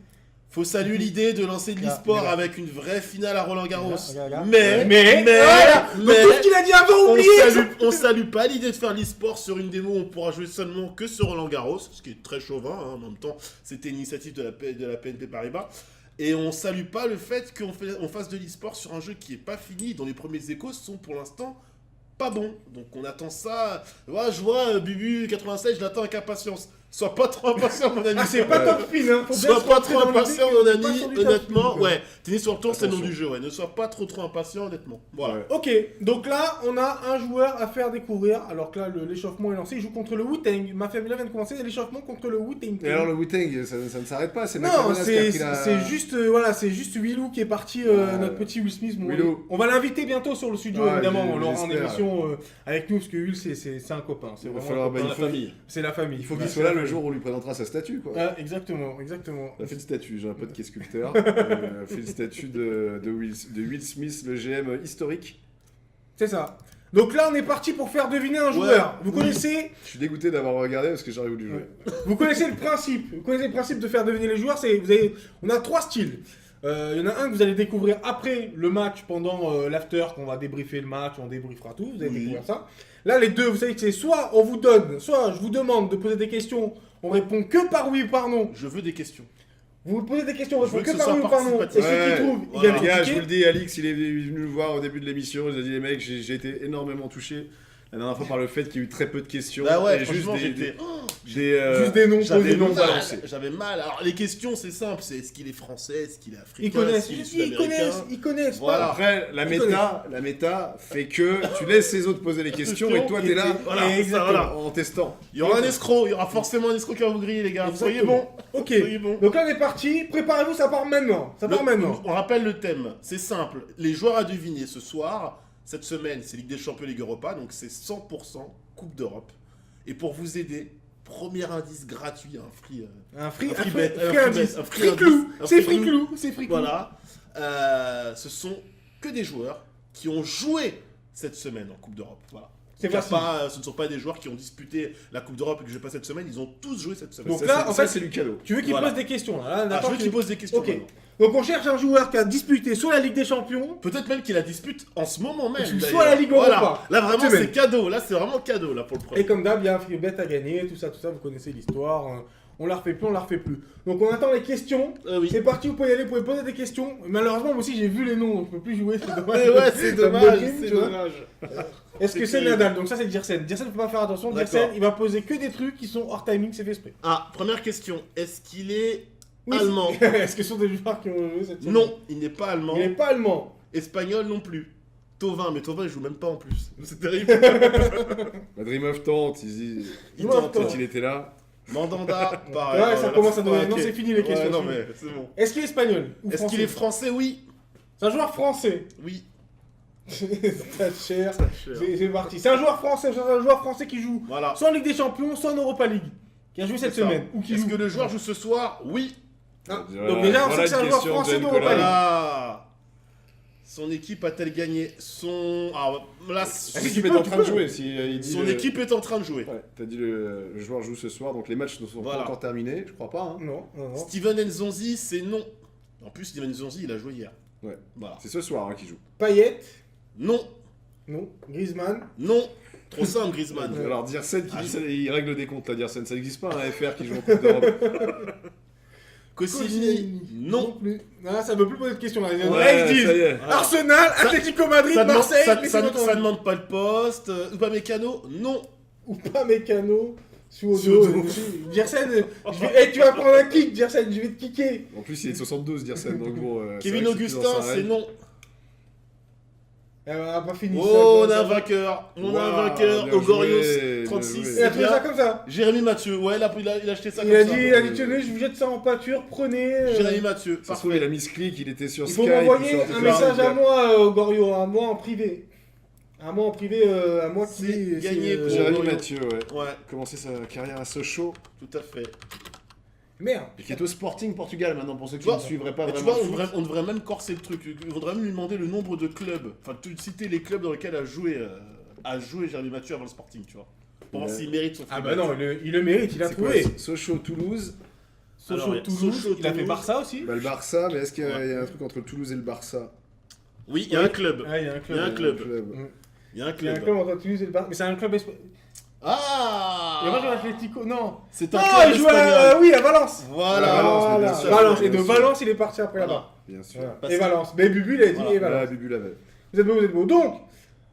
S3: Faut saluer l'idée de lancer de l'e-sport
S1: Regarde.
S3: avec une vraie finale à Roland Garros.
S1: Regarde.
S3: Mais
S1: voilà. Donc tout ce qu'il a dit avant, oubliez.
S3: on salue pas l'idée de faire l'e-sport sur une démo où on pourra jouer seulement que sur Roland Garros, ce qui est très chauvin, hein, en même temps c'était une initiative de la PNP Paribas. Et on salue pas le fait qu'on fasse de l'e-sport sur un jeu qui est pas fini, dont les premiers échos sont pour l'instant pas bons. Donc on attend ça. Ouais, je vois Bubu 96, je l'attends avec impatience. Sois pas trop impatient, mon ami.
S1: Ah, c'est pas top spin, hein. Faut bien
S3: Sois
S1: se
S3: pas
S1: rentrer
S3: trop
S1: dans le
S3: impatient,
S1: truc,
S3: mon
S1: pas
S3: ami.
S1: sur du top
S3: Honnêtement,
S1: spin.
S3: ouais. Tennis sur le tour, c'est le nom
S2: Attention.
S3: du jeu, ouais. Ne sois pas trop impatient, honnêtement. Voilà.
S2: Ouais.
S1: Ok, donc là, on a un joueur à faire découvrir, alors que là, l'échauffement est lancé, il joue contre le Wu-Tang. Ma famille vient de commencer l'échauffement contre le Wu-Tang.
S2: Et alors le Wu-Tang, ça ne s'arrête pas, c'est
S1: Non,
S2: McManus qui a
S1: c'est
S2: pris la...
S1: c'est juste, voilà, c'est juste Willou qui est parti, notre petit Will Smith. Bon,
S2: Willou.
S1: on va l'inviter bientôt sur le studio,
S2: Ouais,
S1: évidemment, on l'aura en
S2: j'espère.
S1: émission avec nous, parce que Will, c'est un copain. C'est
S2: Il va
S1: vraiment
S2: falloir-
S1: un copain.
S2: bah,
S3: Dans la famille.
S1: C'est la famille.
S2: Il faut
S1: Ouais,
S2: qu'il
S1: c'est
S2: soit là
S1: la
S2: le
S1: famille.
S2: jour où on lui présentera sa statue, quoi.
S1: Ah, exactement, exactement.
S2: On a fait une statue, j'ai un pote qui est sculpteur. On a fait une statue de Will Smith, le GM historique.
S1: C'est ça. Donc là, on est parti pour faire deviner un joueur. Vous
S3: oui.
S1: connaissez
S2: Je suis dégoûté d'avoir regardé parce que j'aurais voulu jouer.
S1: Vous connaissez le principe. Vous connaissez le principe de faire deviner les joueurs. On a 3 styles. Il y en a un que vous allez découvrir après le match, pendant l'after, qu'on va débriefer le match, on débriefera tout. Vous allez
S3: Oui.
S1: découvrir ça. Là, les deux, vous savez que c'est soit je vous demande de poser des questions, on répond que par oui ou par non.
S3: Je veux des questions.
S1: Vous posez des questions, on
S3: Je veux
S1: répond
S3: que
S1: que
S3: ce
S1: par
S3: soit
S1: oui ou par non. Et
S3: participatif.
S1: ceux qui
S2: Ouais,
S1: trouvent, ils
S3: voilà.
S1: gagnent
S2: Les
S1: un
S2: gars, je
S1: ticket.
S2: vous le dis, Alix, il est venu nous voir au début de l'émission. Il a dit les mecs, j'ai été énormément touché la dernière fois par le fait qu'il y a eu très peu de questions.
S3: Bah ouais,
S2: et juste
S3: franchement,
S2: des,
S3: j'étais.
S1: Juste des noms
S3: J'avais
S1: posés.
S2: noms
S3: mal,
S2: balancés.
S3: j'avais mal. Alors les questions, c'est simple. C'est est-ce qu'il est français, est-ce qu'il est africain,
S1: Ils connaissent,
S3: est-ce qu'il est
S1: ils
S3: sud-américain.
S1: connaissent.
S3: Voilà.
S2: Après, la méta fait que tu laisses les autres poser les questions et toi, t'es là
S3: Voilà,
S1: Et
S3: ça, voilà.
S2: en testant.
S3: Il y aura un escroc, il y aura forcément un escroc qui va vous griller, les gars. Soyez
S1: Exactement.
S3: bons.
S1: Ok.
S3: Soyez bons.
S1: Donc là, on est parti. Préparez-vous, ça part maintenant. Ça part maintenant.
S3: On rappelle le thème, c'est simple. Les joueurs à deviner ce soir, cette semaine, c'est Ligue des Champions, Ligue Europa, donc c'est 100% Coupe d'Europe. Et pour vous aider, premier indice gratuit,
S1: Un free,
S3: Un free
S1: free-
S3: bet, un
S1: free
S3: free
S1: indice.
S3: bet, un free
S1: Free
S3: indice,
S1: clou.
S3: un
S1: C'est
S3: free
S1: free clou. C'est free clou.
S3: Voilà. Ce sont que des joueurs qui ont joué cette semaine en Coupe d'Europe. Voilà.
S1: C'est
S3: Il y a
S1: facile.
S3: pas- ce ne sont pas des joueurs qui ont disputé la Coupe d'Europe et que je pas cette semaine, ils ont tous joué cette semaine.
S1: Donc
S2: Ça,
S1: là,
S2: c'est-
S1: en
S2: ça,
S1: fait,
S2: c'est du cadeau.
S1: Tu veux qu'il
S3: Voilà.
S1: pose des questions là,
S3: Ah, je
S1: d'accord,
S3: veux qu'il pose des questions
S1: Ok.
S3: maintenant.
S1: Donc on cherche un joueur qui a disputé soit la Ligue des Champions,
S3: Peut-être même qu'il la dispute en ce moment même.
S1: Soit
S3: d'ailleurs.
S1: la Ligue
S3: Voilà.
S1: Europa.
S3: Là vraiment
S1: Cette semaine.
S3: c'est cadeau. Là c'est vraiment cadeau là pour le premier.
S1: et comme d'hab, il y a un free bet à gagner, tout ça, vous connaissez l'histoire. On la refait plus, on la refait plus. Donc on attend les questions.
S3: Oui.
S1: C'est parti, vous pouvez y aller, vous pouvez poser des questions. Malheureusement, moi aussi j'ai vu les noms, donc je peux plus jouer, c'est dommage.
S3: Mais ouais, c'est
S1: Ça me
S3: dommage,
S1: déprime,
S3: c'est
S1: tu vois.
S3: dommage.
S1: Est-ce que
S3: C'est
S1: c'est
S3: terrible.
S1: Nadal? Donc ça c'est Dirsen. Dirsen, faut pas faire attention.
S3: D'accord.
S1: Dirsen, il va poser que des trucs qui sont hors timing, c'est fait exprès.
S3: Ah, première question. Est-ce qu'il est
S1: Oui,
S3: allemand?
S1: Est-ce que ce sont des joueurs qui ont joué cette semaine?
S3: Non, il n'est pas allemand.
S1: Il n'est pas allemand.
S3: Espagnol non plus. Tovin, mais Tovin il joue même pas en plus. C'est terrible.
S2: La Dream of tente, il
S1: Dream of
S2: tente
S1: Tente.
S2: quand il était là.
S3: Mandanda, pareil.
S1: Ouais, ça
S3: voilà.
S1: commence à donner.
S3: Ouais,
S1: Non,
S3: ok.
S1: c'est fini les questions.
S3: Ouais, non
S1: c'est fini.
S3: mais c'est bon.
S1: Est-ce qu'il est espagnol ou
S3: Est-ce qu'il est français? Oui.
S1: C'est un joueur français.
S3: Oui.
S1: Thatcher. C'est parti. C'est un joueur français. C'est un joueur français qui joue
S3: Voilà.
S1: soit en Ligue des Champions, soit en Europa League. Qui a joué cette
S3: C'est ça.
S1: semaine. Ou qui
S3: Est-ce
S1: joue.
S3: que le joueur joue ce soir? Oui.
S1: Ah,
S2: Voilà,
S1: donc déjà, on
S2: voilà
S1: sait que c'est un
S2: une
S1: joueur
S2: question
S1: français
S2: de
S1: d'Europa
S2: Nicolas.
S1: League.
S3: Voilà. Son équipe a-t-elle gagné son... Alors là,
S2: L'équipe est en train de jouer. Si, il dit
S3: son
S2: le-
S3: équipe est en train de jouer.
S2: Ouais, t'as dit le joueur joue ce soir, donc les matchs ne sont
S3: Voilà.
S2: pas encore terminés, je crois pas. Hein.
S1: Non, non, non.
S3: Steven Nzonzi, c'est non. En plus, Steven Nzonzi, il a joué hier.
S2: Ouais.
S3: Voilà.
S2: C'est ce soir hein, qu'il joue.
S1: Payet.
S3: Non.
S1: Non. Griezmann.
S3: Non. Trop simple, Griezmann.
S1: Ouais.
S2: Alors Dirsen qui
S3: Ah,
S2: dit ça, il règle des comptes là, Dirsen. Ça n'existe pas un FR qui joue en Coupe d'Europe.
S3: Koscielny, non.
S1: plus. Ah, ça veut plus poser de questions là.
S2: Ouais,
S1: Là, ils disent
S2: ça y est.
S3: Voilà.
S1: Arsenal, Atlético Madrid,
S3: Ça demande,
S1: Marseille,
S3: ça,
S1: laissez-moi
S3: ça
S1: tranquille.
S3: demande pas le poste. Upamecano, non.
S1: Ou pas Mécano. Sous
S3: Sous
S1: Odo. Dirsen, tu vas prendre un kick, Dirsen, je vais te kicker.
S2: En plus, il est de 72, Dirsen, donc bon. c'est
S3: Kevin
S2: vrai que c'est plus
S3: Augustin,
S2: dans sa
S3: c'est
S2: règle.
S3: non.
S1: On a pas fini
S3: Oh, on
S1: ça.
S3: a un vainqueur. On a un
S2: Waouh,
S3: vainqueur.
S2: bien
S3: Ogorios,
S2: joué,
S3: 36.
S2: bien
S1: Il
S2: joué.
S1: a trouvé ça comme ça.
S3: Jérémy Mathieu, ouais, il a acheté ça
S1: Il
S3: comme
S1: a
S3: ça.
S1: dit, tenez, je vous jette ça en pâture, prenez.
S3: Jérémy Mathieu,
S2: Ça se trouve, il
S3: parfait.
S2: a mis ce clic, il était sur
S1: Il
S2: Skype.
S1: faut m'envoyer
S2: sur
S1: un
S2: Twitter,
S1: message
S2: donc,
S1: à moi, Gorio, à moi en privé. À moi en privé, à moi qui.
S3: C'est gagné pour-
S2: Jérémy
S3: Gorio.
S2: Mathieu, ouais.
S3: Ouais,
S2: Commencé sa carrière à Sochaux.
S3: tout à fait.
S1: Merde.
S2: Et qui est au Sporting Portugal maintenant, pour ceux qui
S3: Tu vois,
S2: ne suivraient pas
S3: Et tu
S2: vraiment.
S3: vois,
S2: le foot.
S3: on devrait même corser le truc. Il faudrait même lui demander le nombre de clubs. Enfin, citer les clubs dans lesquels a joué Jérémy Mathieu avant le Sporting, tu vois. Pour voir
S2: Ouais.
S3: s'il mérite son
S1: Ah
S3: free
S1: bah
S3: bet.
S1: non, il le mérite, il a
S2: C'est quoi,
S1: trouvé.
S2: Sochaux, Toulouse.
S1: Sochaux,
S3: Alors,
S1: Toulouse,
S3: Sochaux,
S1: il a fait
S3: Toulouse.
S1: Barça aussi.
S2: Bah, le Barça, mais est-ce qu'il y,
S3: Ouais.
S2: il y a un truc entre Toulouse et le Barça?
S3: Oui, il y a un club.
S1: Ah, il y a un
S3: Il y a un
S1: club.
S3: club. Il y a un
S1: Il y a un
S3: club.
S1: club entre Toulouse et le Barça. Mais c'est un club espagnol.
S3: Ah
S1: Et moi j'ai l'Atlético. Non.
S3: C'est un
S1: Ah,
S3: club
S1: il joue à.
S3: espagnol.
S1: Oui, à Valence.
S3: Voilà.
S2: Valence, mais bien
S1: Voilà.
S2: sûr,
S1: Valence. Et
S2: bien
S1: de
S2: sûr.
S1: Valence, il est parti après
S3: Voilà.
S1: là-bas.
S2: Bien sûr.
S1: Voilà.
S3: Parce
S1: Et
S3: que-
S1: Valence. Mais Bubu, il a dit
S3: Voilà.
S1: et
S2: Voilà,
S1: Valence.
S2: Bubu l'avait.
S1: Vous êtes beau, vous êtes beau. Donc,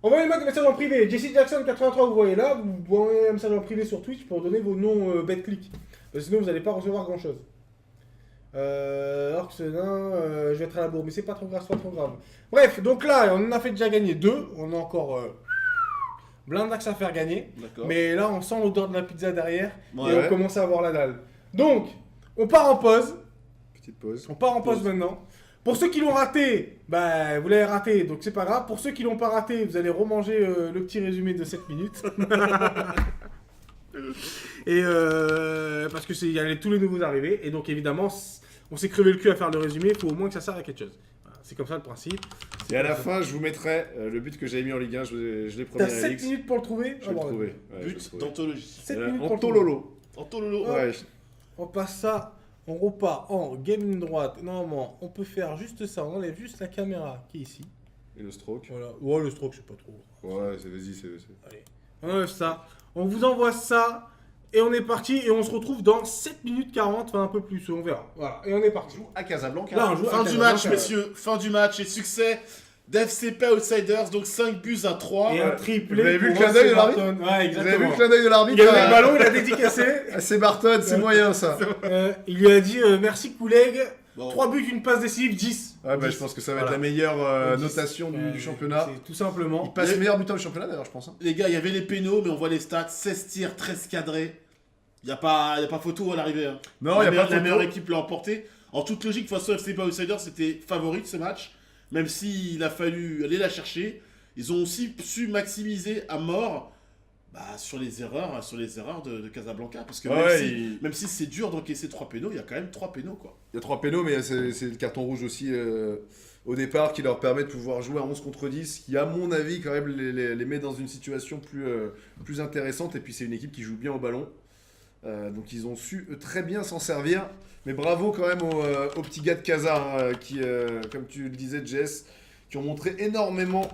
S1: Envoyez-moi des messages en privé. Jesse Jackson 83, vous voyez là. Vous envoyez un message en privé sur Twitch pour donner vos noms BetClick. Parce que sinon, vous n'allez pas recevoir grand-chose. Orcs, je vais être à la bourre, mais c'est pas trop grave, c'est pas trop grave. Bref, donc là, on en a fait déjà gagner 2. On a encore blindax à faire gagner.
S3: D'accord.
S1: Mais là, on sent l'odeur de la pizza derrière.
S3: Ouais.
S1: Et on commence à avoir la dalle. Donc, on part en pause.
S2: Petite pause.
S1: On part en pause maintenant. Pour ceux qui l'ont raté, bah, vous l'avez raté, donc c'est pas grave. Pour ceux qui l'ont pas raté, vous allez remanger le petit résumé de 7 minutes. Et parce que il y a tous les nouveaux arrivés. Et donc évidemment, on s'est crevé le cul à faire le résumé. Il faut au moins que ça serve à quelque chose. Voilà, c'est comme ça le principe.
S2: Et à la fin, je vous mettrai le but que j'avais mis en Ligue 1. Je l'ai promis
S1: T'as
S2: à
S1: 7
S2: Alix.
S1: minutes pour le trouver.
S2: Je vais le trouver. Ouais, je vais le
S3: But
S2: trouver.
S3: d'anthologie.
S1: 7 minutes pour
S2: En
S1: le trouver.
S2: Tololo.
S3: Antololo.
S2: Ouais.
S1: On passe ça, on repart en gaming droite. Normalement, on peut faire juste ça. On enlève juste la caméra qui est ici.
S2: Et le stroke.
S1: Voilà. Ouais, le stroke, c'est pas trop.
S2: Ouais, vas-y, c'est.
S1: Allez, on enlève ça. On vous envoie ça. Et on est parti. Et on se retrouve dans 7 minutes 40. Enfin, un peu plus. On verra. Voilà. Et on est parti.
S2: À Casablanca.
S1: Là, on joue à
S3: Fin du
S1: Casablanca.
S3: match, messieurs. Fin du match et succès d'FCP Outsiders. Donc 5 buts à 3.
S1: Et un
S2: Ouais.
S1: triplé.
S2: Vous avez vu le
S1: pour
S2: clin d'œil de
S1: Ross
S2: l'arbitre
S1: Barton. Ouais,
S2: Vous avez
S1: exactement.
S2: vu le clin d'œil de
S1: Il
S2: l'arbitre
S1: avait le ballon, il a dédicacé.
S2: C'est Barton, c'est moyen ça.
S1: Il lui a dit merci, collègue.
S3: Bon.
S1: 3 buts, une passe décisive, 10.
S2: Ouais, bah,
S1: 10.
S2: je pense que ça va
S1: Voilà.
S2: être la meilleure
S1: 10.
S2: notation du championnat.
S1: C'est tout simplement.
S2: Il passe meilleur buteur du championnat d'ailleurs, je pense. Hein.
S3: Les gars, il y avait les pénaux, mais on voit les stats. 16 tirs, 13 cadrés. Il n'y a pas photo à l'arrivée. Hein.
S2: Non, il n'y a pas de
S3: La meilleure
S2: photo.
S3: équipe l'a emporté. En toute logique, de toute façon, FCP Outsiders c'était favori de ce match. Même s'il a fallu aller la chercher. Ils ont aussi su maximiser à mort sur les erreurs de Casablanca. Parce que
S2: Ouais,
S3: même si c'est dur d'encaisser 3 pénaux, il y a quand même 3 pénaux. Quoi.
S2: Il y a 3 pénaux, mais c'est le carton rouge aussi au départ qui leur permet de pouvoir jouer à 11 contre 10, qui à mon avis quand même les met dans une situation plus intéressante. Et puis c'est une équipe qui joue bien au ballon. Donc ils ont su très bien s'en servir. Mais bravo quand même aux petits gars de Casa qui, comme tu le disais Jess, qui ont montré énormément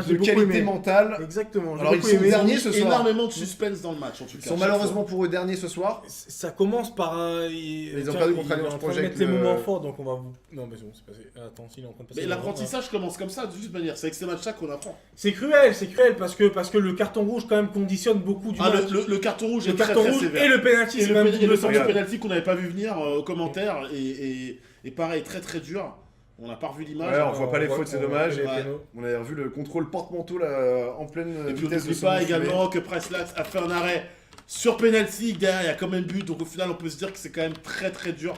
S1: j'ai
S2: de
S1: beaucoup
S2: qualité
S1: aimé.
S2: mentale.
S1: Exactement. j'ai
S2: Alors,
S1: beaucoup
S2: ils sont
S1: aimé.
S2: derniers ce soir.
S3: Énormément de suspense dans le match en tout cas.
S2: Ils sont
S3: à chaque
S2: malheureusement pour eux derniers ce soir.
S1: Ça commence par un.
S2: Ils ont perdu contre
S1: il est
S2: Alliance
S1: en train de
S2: Project,
S1: mettre les
S2: le-
S1: moments forts, donc on va vous. Non, mais bon, c'est passé. Attends, s'il est en train de passer.
S3: Mais
S1: le
S3: l'apprentissage commence comme ça, de toute manière. C'est avec ces matchs-là qu'on apprend.
S1: C'est cruel parce que le carton rouge quand même conditionne beaucoup du match.
S3: Le carton rouge
S1: Le
S3: est
S1: carton
S3: très,
S1: rouge
S3: très sévère.
S1: et le penalty,
S3: Et
S1: c'est
S3: le,
S1: même
S3: et le
S1: double
S3: fameux
S1: sanction.
S3: penalty qu'on n'avait pas vu venir aux commentaires et pareil, très très dur. On n'a pas revu l'image.
S2: Ouais, on voit pas les fautes, c'est dommage.
S1: les
S3: Ouais.
S1: pénaux.
S2: On avait revu le contrôle porte-manteau là, en pleine
S3: Et puis on
S2: vitesse de
S3: n'oublie pas
S2: son
S3: également que Price-Lax a fait un arrêt sur penalty. Derrière, il y a quand même but. Donc au final, on peut se dire que c'est quand même très très dur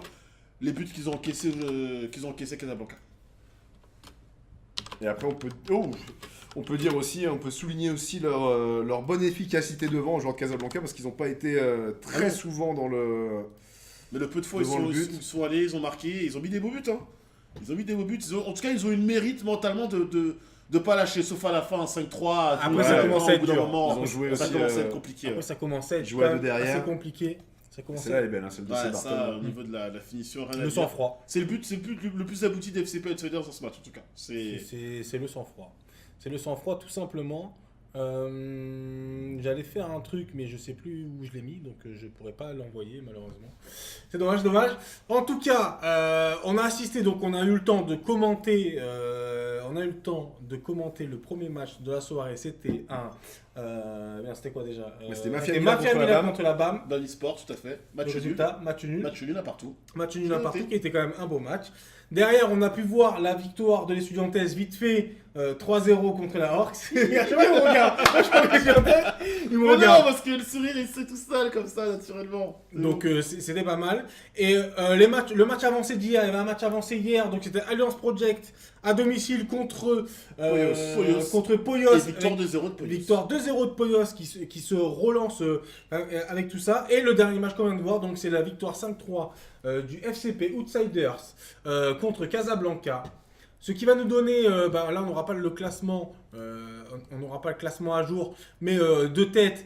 S3: les buts qu'ils ont encaissés Casablanca.
S2: Et après, on peut dire aussi, on peut souligner aussi leur bonne efficacité devant aux joueurs de Casablanca parce qu'ils n'ont pas été très souvent dans le.
S3: Mais le peu de fois, ils
S2: Devant le but.
S3: sont allés, ils ont marqué, ils ont mis des beaux buts. Hein. Ils ont mis des beaux buts. En tout cas, ils ont eu le mérite mentalement de pas lâcher, sauf à la fin, 5-3.
S1: Après,
S2: ça
S1: commence à être
S3: au bout d'un
S1: dur.
S3: moment,
S2: Ils ont joué
S3: ça
S2: aussi,
S3: commence à être compliqué.
S1: Après,
S3: ouais.
S1: ça commençait à être
S2: Jouer à
S1: quand
S2: deux
S1: même
S2: derrière.
S1: assez compliqué. Ça commençait
S2: Celle-là, elle est belle, hein, celle de
S3: Ouais,
S2: Barton.
S3: ça, au niveau de la finition, rien à
S1: le
S3: dire.
S1: sang-froid.
S3: C'est le but le plus abouti d'FCP Outsiders dans ce match, en tout cas.
S1: C'est le sang-froid. C'est le sang-froid tout simplement. J'allais faire un truc, mais je sais plus où je l'ai mis, donc je pourrais pas l'envoyer malheureusement. C'est dommage, dommage. En tout cas, on a assisté, donc on a eu le temps de commenter. Le premier match de la soirée. C'était c'était quoi déjà
S2: C'était Mafia
S1: c'était
S2: Milan
S1: Mafia
S2: contre la
S1: Milan
S2: BAM.
S1: contre la BAM.
S3: Dans l'e-sport, tout à fait.
S1: Le
S3: Match nul.
S1: résultat, match nul.
S3: Match nul à partout.
S1: Match nul à
S3: J'ai
S1: partout,
S3: noté.
S1: qui était quand même un beau match. Derrière, on a pu voir la victoire de l'Estudiantes vite fait, 3-0 contre la Orcs. Je sais pas, il me regarde. Je crois que l'Estudiantes, il me
S3: Mais non,
S1: regarde.
S3: parce que le sourire, il se tout seul comme ça, naturellement.
S1: Donc c'était pas mal. Et le match avancé d'hier, il y avait un match avancé hier, donc c'était Alliance Project à domicile contre
S3: Poyos.
S1: contre Poyos.
S3: Et victoire
S1: avec-
S3: 2-0 de Poyos.
S1: Victoire 2-0 de Poyos qui se relance avec tout ça. Et le dernier match qu'on vient de voir, donc c'est la victoire 5-3 du FCP Outsiders contre Casablanca. Ce qui va nous donner, là on n'aura pas le classement, on n'aura pas le classement à jour, mais de tête,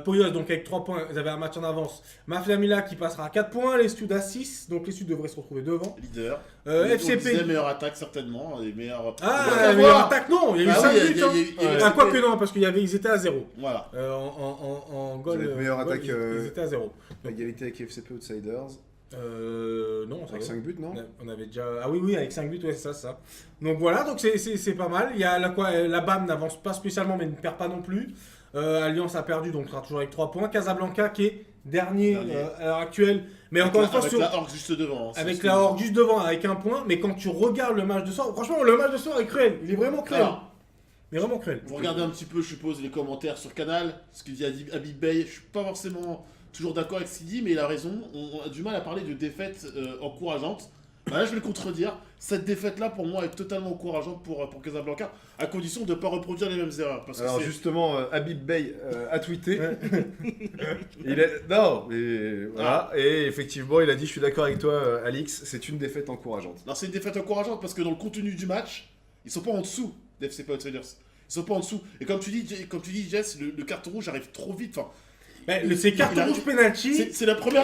S1: Poyos donc avec 3 points, ils avaient un match en avance. Mafia Milan qui passera à 4 points, les Studs à 6, donc les Studs devraient se retrouver devant.
S3: Leader.
S1: FCP.
S3: Meilleure attaque, certainement. Les meilleurs.
S1: Ah,
S3: On va
S1: mais
S3: voir.
S1: attaque non, il y a eu
S3: Ah
S1: 5
S3: oui,
S1: buts. Hein.
S3: il y a eu
S1: Ah, quoi
S3: FCP.
S1: que non, parce qu'ils étaient à 0.
S3: Voilà.
S1: En
S2: Vous
S1: goal,
S2: avez meilleure
S1: goal,
S2: attaque,
S1: ils étaient à 0.
S2: Égalité avec FCP Outsiders.
S1: Non, ça
S2: Avec
S1: va.
S2: 5 buts, non?
S1: On avait déjà. Ah oui, avec 5 buts, ouais, c'est ça. Donc voilà, donc c'est pas mal. Il y a la BAM n'avance pas spécialement, mais ne perd pas non plus. Alliance a perdu, donc sera toujours avec 3 points. Casablanca qui est dernier. À l'heure actuelle. Mais encore une fois,
S3: avec la Orgue juste devant. Hein,
S1: avec la Horde juste devant, avec un point. Mais quand tu regardes le match de soir, franchement, le match de soir est cruel. Il est vraiment cruel.
S3: Alors,
S1: Il est vraiment cruel.
S3: vous regardez un petit peu, je suppose, les commentaires sur Canal, ce qu'il dit Habib Bey. Je suis pas forcément toujours d'accord avec ce qu'il dit, mais il a raison. On a du mal à parler de défaites encourageantes. Bah là, je vais le contredire. Cette défaite-là, pour moi, est totalement encourageante pour Casablanca, à condition de ne pas reproduire les mêmes erreurs. Parce que
S2: Alors
S3: c'est-
S2: justement, Habib Bey a tweeté. Non, mais voilà. Et effectivement, il a dit, je suis d'accord avec toi, Alix, c'est une défaite encourageante.
S3: Alors, c'est une défaite encourageante parce que dans le contenu du match, ils sont pas en dessous d'FCP Outsiders. Ils sont pas en dessous. Et comme tu dis Jess, le carton rouge arrive trop vite. Enfin,
S1: C'est carton
S3: il a-
S1: rouge penalty.
S3: c'est la première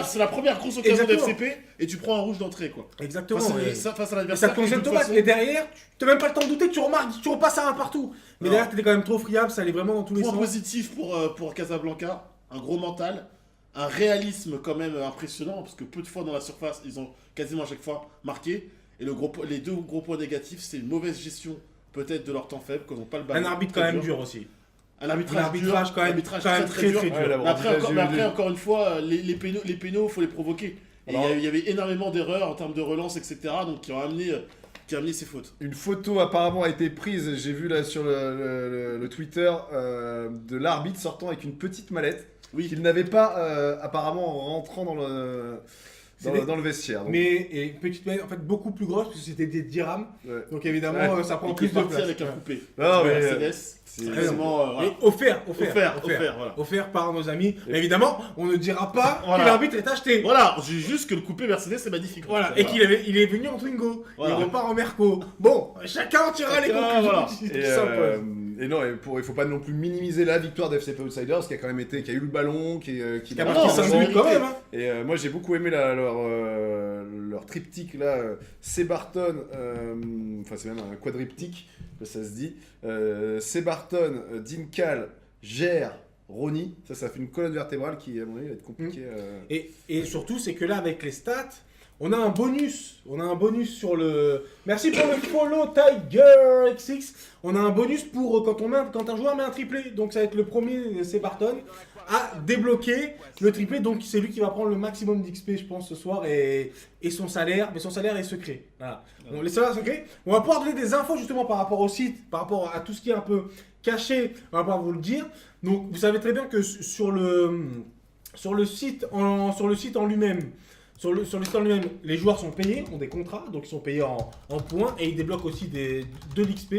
S3: grosse occasion
S1: Exactement.
S3: d'FCP et tu prends un rouge d'entrée, quoi.
S1: Exactement.
S3: Face,
S1: ouais.
S3: face à
S1: Et ça
S3: l'adversaire.
S1: te concerne
S3: de toute
S1: Thomas.
S3: façon,
S1: Et derrière, tu n'as même pas le temps de douter, tu remarques, tu repasses à un partout. Mais
S3: Non.
S1: derrière, t'étais quand même trop friable, ça allait vraiment dans tous les
S3: point
S1: sens.
S3: positif pour Casablanca, un gros mental, un réalisme quand même impressionnant, parce que peu de fois dans la surface, ils ont quasiment à chaque fois marqué. Et les deux gros points négatifs, c'est une mauvaise gestion peut-être de leur temps faible, qu'ils n'ont pas le ballon.
S1: Un arbitre
S3: très
S1: quand même dur aussi.
S3: Un arbitrage,
S1: arbitrage quand même,
S3: arbitrage
S1: quand même
S3: très dur.
S1: très dur.
S2: Ouais, la
S3: Mais après,
S2: arbitrage,
S3: encore,
S2: j'ai eu des-
S3: encore une fois, les pénaux, faut les provoquer. Et
S2: Alors-
S3: il y avait énormément d'erreurs en termes de relance, etc. Donc qui ont amené ces fautes.
S2: Une photo apparemment a été prise, j'ai vu là sur le Twitter, de l'arbitre sortant avec une petite mallette
S3: Oui.
S2: qu'il n'avait pas apparemment en rentrant dans le,
S1: C'est des-
S2: dans le vestiaire. Donc,
S1: Mais et petite en fait beaucoup plus grosse parce que c'était des dirhams.
S2: ouais.
S1: Donc évidemment
S2: Ouais.
S1: ça prend
S3: Il
S1: plus
S3: peut
S1: de
S3: partir
S1: place.
S3: avec un
S1: Ouais.
S3: coupé.
S2: Non, mais,
S3: Mercedes, c'est vraiment
S1: Et
S3: voilà.
S1: offert.
S3: Offert, voilà.
S1: Par nos amis. Mais évidemment, on ne dira pas
S3: Voilà.
S1: que l'arbitre est acheté.
S3: Voilà, j'ai juste que le coupé Mercedes c'est magnifique.
S1: Voilà. Et il est venu en Twingo.
S3: Voilà.
S1: Il repart en Merco. Bon, chacun tirera les
S3: Chacun,
S1: conclusions
S3: voilà.
S1: qui
S2: Et,
S1: s'imposent.
S2: et non, il faut pas non plus minimiser la victoire d'FCP Outsiders qui a quand même été, qui a eu le ballon, qui
S1: Qui a
S3: non,
S1: marqué
S3: non,
S1: 5
S3: mais
S1: buts quand même. Hein.
S2: Et moi j'ai beaucoup aimé leur triptyque là, Sebarton, enfin c'est même un quadriptyque, ça se dit, Sebarton, Dinkal, Gère, Rony, ça fait une colonne vertébrale qui à mon avis va être compliquée.
S1: Et surtout, c'est que là, avec les stats, on a un bonus. On a un bonus sur le. Merci pour le follow, Tiger XX. On a un bonus pour quand un joueur met un triplé. Donc, ça va être le premier, c'est Barton, à débloquer le triplé. Donc, c'est lui qui va prendre le maximum d'XP, je pense, ce soir. Et son salaire. Mais son salaire est secret. Voilà. Bon, les salaires secrets. On va pouvoir donner des infos justement par rapport au site, par rapport à tout ce qui est un peu caché. On va pouvoir vous le dire. Donc, vous savez très bien que sur le site en lui-même, les joueurs sont payés, ont des contrats, donc ils sont payés en points et ils débloquent aussi de l'XP.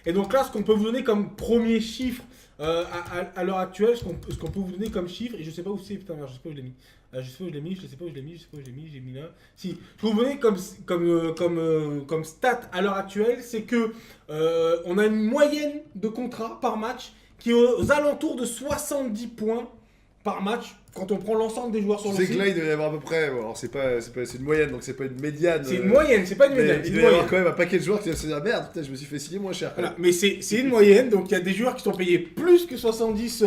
S1: Et donc là, ce qu'on peut vous donner comme premier chiffre à l'heure actuelle, ce qu'on peut vous donner comme chiffre, et je sais pas où c'est, putain, je sais pas où je l'ai mis. Je sais pas où je l'ai mis, j'ai mis là. Si, je peux vous donner comme stat à l'heure actuelle, c'est que on a une moyenne de contrats par match qui est aux alentours de 70 points par match quand on prend l'ensemble des joueurs sur
S2: Tu
S1: le
S2: sais que
S1: site.
S2: là il doit y avoir à peu près, bon, alors c'est une moyenne donc c'est pas une médiane.
S1: C'est une moyenne, c'est pas une
S2: Mais
S1: médiane.
S2: il
S1: c'est
S2: doit
S1: une
S2: y avoir
S1: moyenne.
S2: quand même un paquet de joueurs qui vont se dire merde, putain, je me suis fait signer moins cher.
S1: Voilà, mais c'est une moyenne, donc il y a des joueurs qui sont payés plus que 70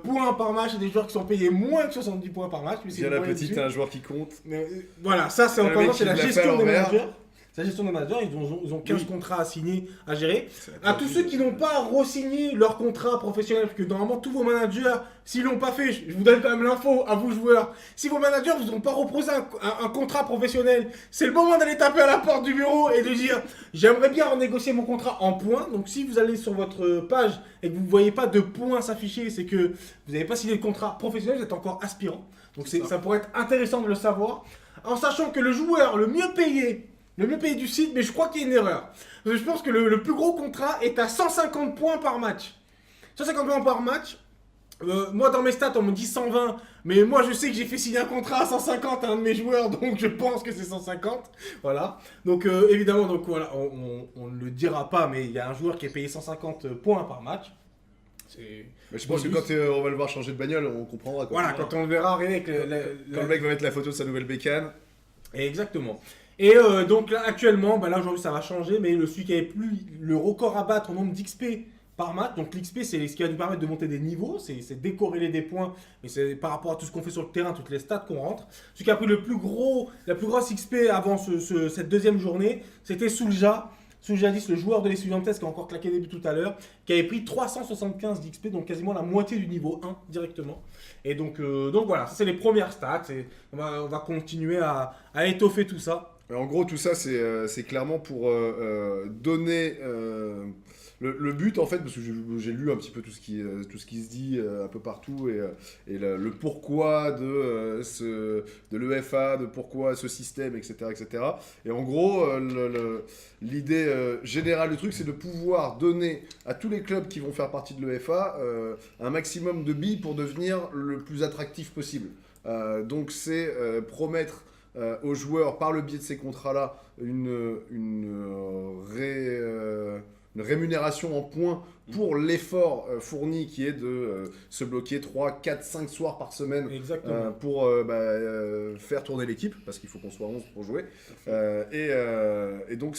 S1: points par match et des joueurs qui sont payés moins que 70 points par match. Mais c'est
S2: Il y a
S1: une
S2: la
S1: moyenne
S2: petite,
S1: dessus.
S2: un joueur qui compte.
S1: Mais, voilà, ça c'est
S2: Le
S1: encore
S2: mec
S1: une fois, c'est
S2: qui
S1: la
S2: l'a fait à
S1: gestion des
S2: l'envers.
S1: managers. C'est la gestion des managers, ils ont 15
S3: Oui.
S1: contrats à signer, à gérer. À tous ceux qui n'ont pas re-signé leur contrat professionnel, parce que normalement tous vos managers, s'ils l'ont pas fait, je vous donne quand même l'info à vous joueurs, si vos managers vous n'ont pas reposé un contrat professionnel, c'est le moment d'aller taper à la porte du bureau et de dire j'aimerais bien renégocier mon contrat en points. Donc si vous allez sur votre page et que vous ne voyez pas de points s'afficher, c'est que vous n'avez pas signé le contrat professionnel, vous êtes encore aspirant. Donc ça pourrait être intéressant de le savoir, en sachant que le joueur le mieux payé du site, mais je crois qu'il y a une erreur. Parce que je pense que le plus gros contrat est à 150 points par match. 150 points par match. Moi, dans mes stats, on me dit 120. Mais moi, je sais que j'ai fait signer un contrat à 150 à un de mes joueurs, donc je pense que c'est 150. Voilà. Donc, évidemment, donc, voilà, on ne le dira pas, mais il y a un joueur qui est payé 150 points par match.
S2: Mais je pense que quand on va le voir changer de bagnole, on comprendra. Quoi.
S1: Voilà, quand on le verra arriver avec
S2: Quand le mec va mettre la photo de sa nouvelle bécane.
S1: Exactement. Et donc là, actuellement, bah là aujourd'hui ça va changer, mais celui qui avait plus le record à battre au nombre d'XP par match. Donc l'XP, c'est ce qui va nous permettre de monter des niveaux, c'est décorréler des points, mais c'est par rapport à tout ce qu'on fait sur le terrain, toutes les stats qu'on rentre. Celui qui a pris la plus grosse XP avant cette deuxième journée, c'était Soulja. Soujadis, le joueur de l'Estudiantes qui a encore claqué des buts tout à l'heure, qui avait pris 375 d'XP, donc quasiment la moitié du niveau 1 directement. Et donc voilà, ça c'est les premières stats. Et on va continuer à étoffer tout ça.
S2: En gros, tout ça, c'est clairement pour donner le but, en fait, parce que j'ai lu un petit peu tout ce qui se dit un peu partout et le pourquoi de l'UEFA, de pourquoi ce système, etc. etc. Et en gros, l'idée générale du truc, c'est de pouvoir donner à tous les clubs qui vont faire partie de l'UEFA un maximum de billes pour devenir le plus attractif possible. Donc, c'est promettre aux joueurs, par le biais de ces contrats-là, une rémunération en points pour l'effort fourni qui est de se bloquer 3, 4, 5 soirs par semaine pour faire tourner l'équipe, parce qu'il faut qu'on soit 11 pour jouer. Et donc,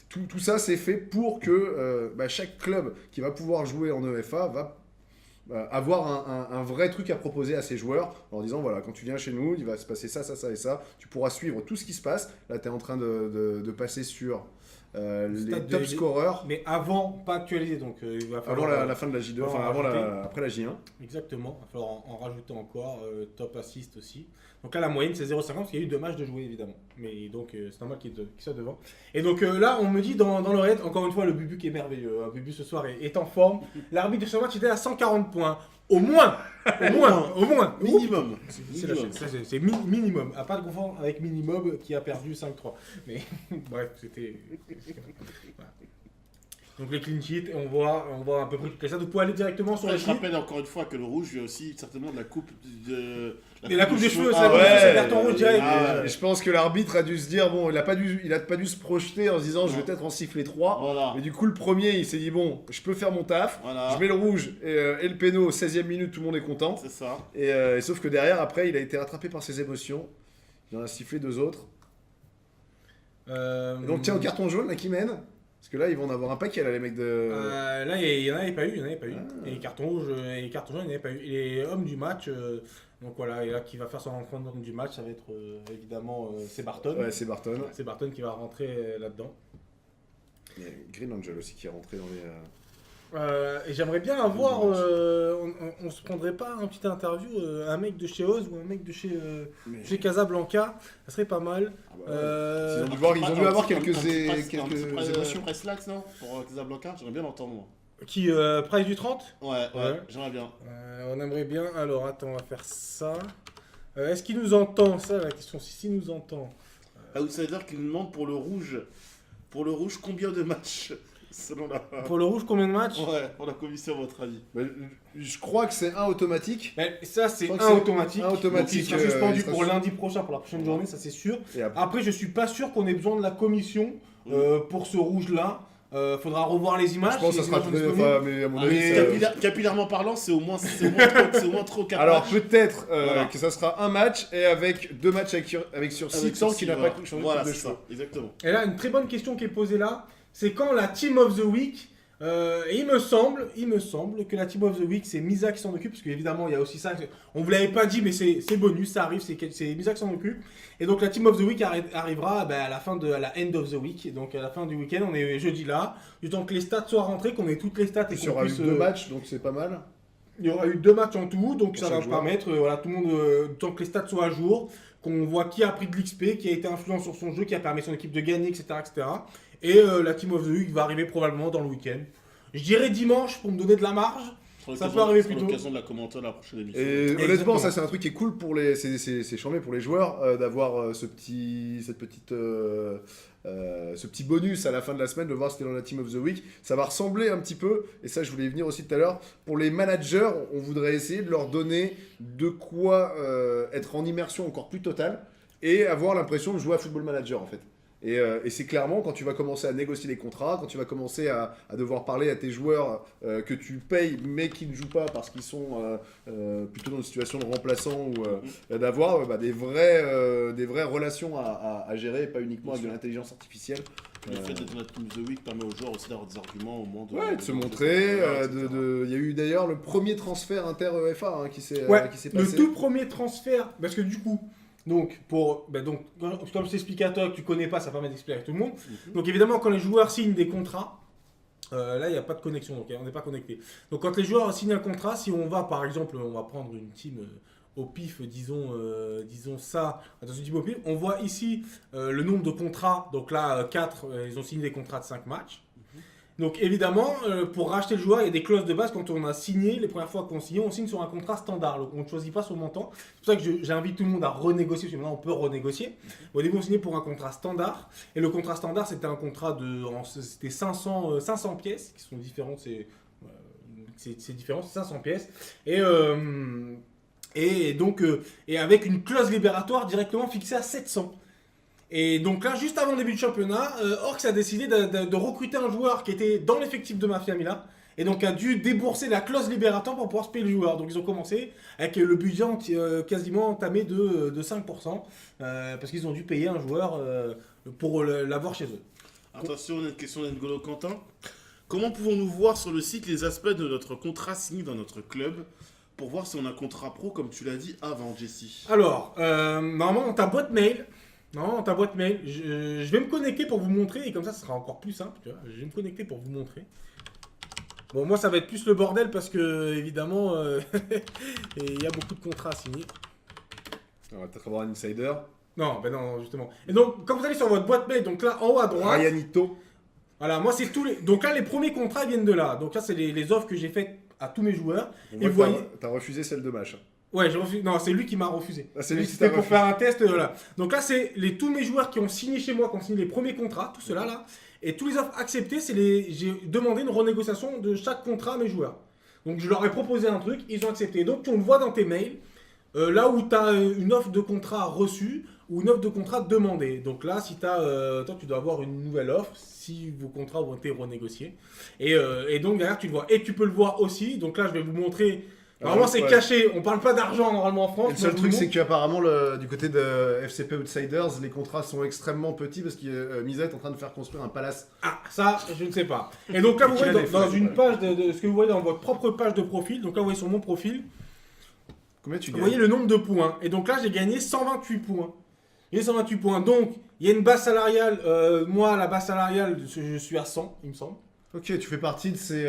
S2: tout ça, c'est fait pour que chaque club qui va pouvoir jouer en UEFA va avoir un vrai truc à proposer à ses joueurs en disant voilà, quand tu viens chez nous, il va se passer ça, ça, ça et ça. Tu pourras suivre tout ce qui se passe. Là, tu es en train de passer sur les top scorers.
S1: Mais avant, pas actualisé. Donc, il va falloir,
S2: avant la fin de la J2, enfin après la J1.
S1: Exactement, il va falloir en rajouter encore. Top assist aussi. Donc là, la moyenne, c'est 0,50 parce qu'il y a eu 2 matchs de jouer, évidemment. Mais donc, c'est normal qu'il soit devant. Et donc là, on me dit dans l'oreillette, encore une fois, le Bubu qui est merveilleux. Bubu ce soir est en forme. L'arbitre de ce match était à 140 points. Au moins.
S3: Minimum.
S1: C'est minimum. À pas de confondre avec Minimob qui a perdu 5-3. Mais bref, c'était... Voilà. Donc les clean sheets, et on voit à peu près toutes les stats. Vous pouvez aller directement sur les
S3: Je rappelle encore une fois que le rouge vient aussi certainement de la coupe de...
S1: La coupe des cheveux,
S2: c'est
S1: carton rouge direct.
S2: Et je pense que l'arbitre a dû se dire, bon, il a pas dû se projeter en se disant, je vais peut-être en siffler 3.
S3: Voilà.
S2: Mais du coup, le premier, il s'est dit, bon, je peux faire mon taf.
S3: Voilà.
S2: Je mets le rouge et le péno, 16e minute, tout le monde est content.
S3: C'est ça.
S2: Et sauf que derrière, après, il a été rattrapé par ses émotions. Il en a sifflé 2 autres. Et donc, tiens, au carton jaune, là, qui mène. Parce que là, ils vont en avoir un paquet, là, les mecs de...
S1: Là, il n'y en avait pas eu. Et les cartons rouges et les cartons jaunes, il n'y en avait pas eu. Et les hommes du match, donc voilà, et là, qui va faire son rencontre d'homme du match, ça va être évidemment c'est Barton.
S2: Ouais, c'est Barton.
S1: C'est Barton qui va rentrer là-dedans.
S2: Il y a Green Angel aussi qui est rentré dans les...
S1: Et j'aimerais bien avoir, on se prendrait pas un petit interview, un mec de chez Oz ou un mec de chez Casablanca, ça serait pas mal.
S2: Ils ont dû avoir quelques émotions.
S3: Presse-lax, non? Pour Casablanca, j'aimerais bien l'entendre, moi.
S1: Qui, Price du 30?
S3: Ouais, j'aimerais bien.
S1: On aimerait bien, alors attends, on va faire ça. Est-ce qu'il nous entend? Ça, la question, si nous entend.
S3: Ça veut dire qu'il nous demande pour le rouge, combien de matchs? Selon la...
S1: Pour le rouge, combien de matchs?
S3: Ouais, pour la commission, à votre avis.
S2: Je crois que c'est un automatique.
S1: Mais ça, c'est un automatique.
S2: Un automatique.
S1: Il sera suspendu pour lundi prochain, pour la prochaine journée, ça c'est sûr. Après, je suis pas sûr qu'on ait besoin de la commission pour ce rouge-là. Faudra revoir les images.
S2: Je pense que ça sera très... mais à mon avis,
S3: capillairement parlant, c'est au moins trop capable.
S2: Alors peut-être que ça sera un match et avec 2 matchs avec sursis tant qu'il n'a pas changé de cheveux.
S3: Exactement.
S1: Et là, une très bonne question qui est posée là, c'est quand la Team of the Week. Et il me semble que la Team of the Week, c'est Misa qui s'en occupe, parce qu'évidemment, il y a aussi ça. On vous l'avait pas dit, mais c'est bonus, ça arrive, c'est Misa qui s'en occupe. Et donc la Team of the Week arrivera à la fin à la end of the week, et donc à la fin du week-end, on est jeudi là, du temps que les stats soient rentrées, qu'on ait toutes les stats et
S2: il y aura eu 2 matchs, donc c'est pas mal.
S1: Il y aura eu 2 matchs en tout, donc ça va
S2: joueur.
S1: permettre, tout le monde, tant que les stats soient à jour, qu'on voit qui a pris de l'XP, qui a été influent sur son jeu, qui a permis à son équipe de gagner, etc. etc. Et la Team of the Week va arriver probablement dans le week-end. Je dirais dimanche pour me donner de la marge. Ça peut arriver plus tôt.
S3: l'occasion de la commenter à la prochaine émission.
S2: Et honnêtement, ça c'est un truc qui est cool pour les... C'est charmé pour les joueurs d'avoir ce petit bonus à la fin de la semaine, de voir si c'était dans la Team of the Week. Ça va ressembler un petit peu, et ça je voulais y venir aussi tout à l'heure, pour les managers, on voudrait essayer de leur donner de quoi être en immersion encore plus totale et avoir l'impression de jouer à Football Manager en fait. Et c'est clairement quand tu vas commencer à négocier les contrats, quand tu vas commencer à devoir parler à tes joueurs que tu payes mais qui ne jouent pas parce qu'ils sont plutôt dans une situation de remplaçant ou d'avoir des vraies relations à gérer, pas uniquement avec de l'intelligence artificielle.
S3: Le fait d'être la Team of the Week permet aux joueurs aussi d'avoir des arguments au moins
S2: Ouais, de se montrer. Il y a eu d'ailleurs le premier transfert inter-UEFA qui s'est passé.
S1: Le tout premier transfert, parce que du coup, donc, comme je t'explique à toi que tu connais pas, ça permet d'expliquer à tout le monde. Donc évidemment, quand les joueurs signent des contrats, là il n'y a pas de connexion, donc on n'est pas connecté. Donc quand les joueurs signent un contrat, si on va par exemple, on va prendre une team au pif, disons ça, dans une team au pif, on voit ici le nombre de contrats, donc là 4, ils ont signé des contrats de 5 matchs. Donc évidemment, pour racheter le joueur, il y a des clauses de base. Quand on a signé, les premières fois qu'on signe, on signe sur un contrat standard. Donc on ne choisit pas son montant. C'est pour ça que j'invite tout le monde à renégocier, parce que maintenant on peut renégocier. Au début, on signait pour un contrat standard. Et le contrat standard, c'était un contrat c'était 500 pièces, qui sont différentes. C'est différent, c'est 500 pièces. Et donc, avec une clause libératoire directement fixée à 700. Et donc là, juste avant le début du championnat, Orcs a décidé de recruter un joueur qui était dans l'effectif de Mafia Mila. Et donc a dû débourser la clause libératoire pour pouvoir se payer le joueur. Donc ils ont commencé avec le budget quasiment entamé de 5%. Parce qu'ils ont dû payer un joueur pour l'avoir chez eux.
S3: Attention, on a une question d'Engolo Quentin. Comment pouvons-nous voir sur le site les aspects de notre contrat signé dans notre club pour voir si on a un contrat pro, comme tu l'as dit avant, Jesse?
S1: Alors, normalement, dans ta boîte mail... Non, ta boîte mail, je vais me connecter pour vous montrer, et comme ça, ce sera encore plus simple, tu vois. Je vais me connecter pour vous montrer. Bon, moi, ça va être plus le bordel parce que, évidemment, il y a beaucoup de contrats à signer.
S2: On va peut-être avoir un insider.
S1: Non, ben non, justement. Et donc, quand vous allez sur votre boîte mail, donc là, en haut à droite...
S2: Ryanito.
S1: Voilà, moi, c'est tous les... Donc là, les premiers contrats viennent de là. Donc là, c'est les offres que j'ai faites à tous mes joueurs.
S2: Et vous voyez... T'as refusé celle de Mach.
S1: Ouais, j'ai refusé. Non, c'est lui qui m'a refusé.
S2: Ah, c'est lui qui
S1: C'était
S2: t'a
S1: pour
S2: refusé.
S1: faire un test, voilà. Donc là, c'est tous mes joueurs qui ont signé chez moi, qui ont signé les premiers contrats, tout cela là. Et tous les offres acceptées, j'ai demandé une renégociation de chaque contrat à mes joueurs. Donc je leur ai proposé un truc, ils ont accepté. Donc on le voit dans tes mails, là où tu as une offre de contrat reçue ou une offre de contrat demandée. Donc là, si toi, tu dois avoir une nouvelle offre, si vos contrats ont été renégociés. Et donc derrière, tu le vois. Et tu peux le voir aussi. Donc là, je vais vous montrer... Normalement, c'est caché, on parle pas d'argent normalement en France.
S2: Et le seul truc, c'est qu'apparemment, du côté de FCP Outsiders, les contrats sont extrêmement petits parce que Misa est en train de faire construire un palace.
S1: Ah, ça, je ne sais pas. Et donc là, vous voyez dans une page de ce que vous voyez dans votre propre page de profil, donc là, vous voyez sur mon profil,
S2: Combien tu
S1: vous
S2: gagnes?
S1: voyez le nombre de points. Et donc là, j'ai gagné 128 points. J'ai 128 points. Donc, il y a une base salariale. Moi, la base salariale, je suis à 100, il me semble.
S2: Ok, tu fais partie de ces...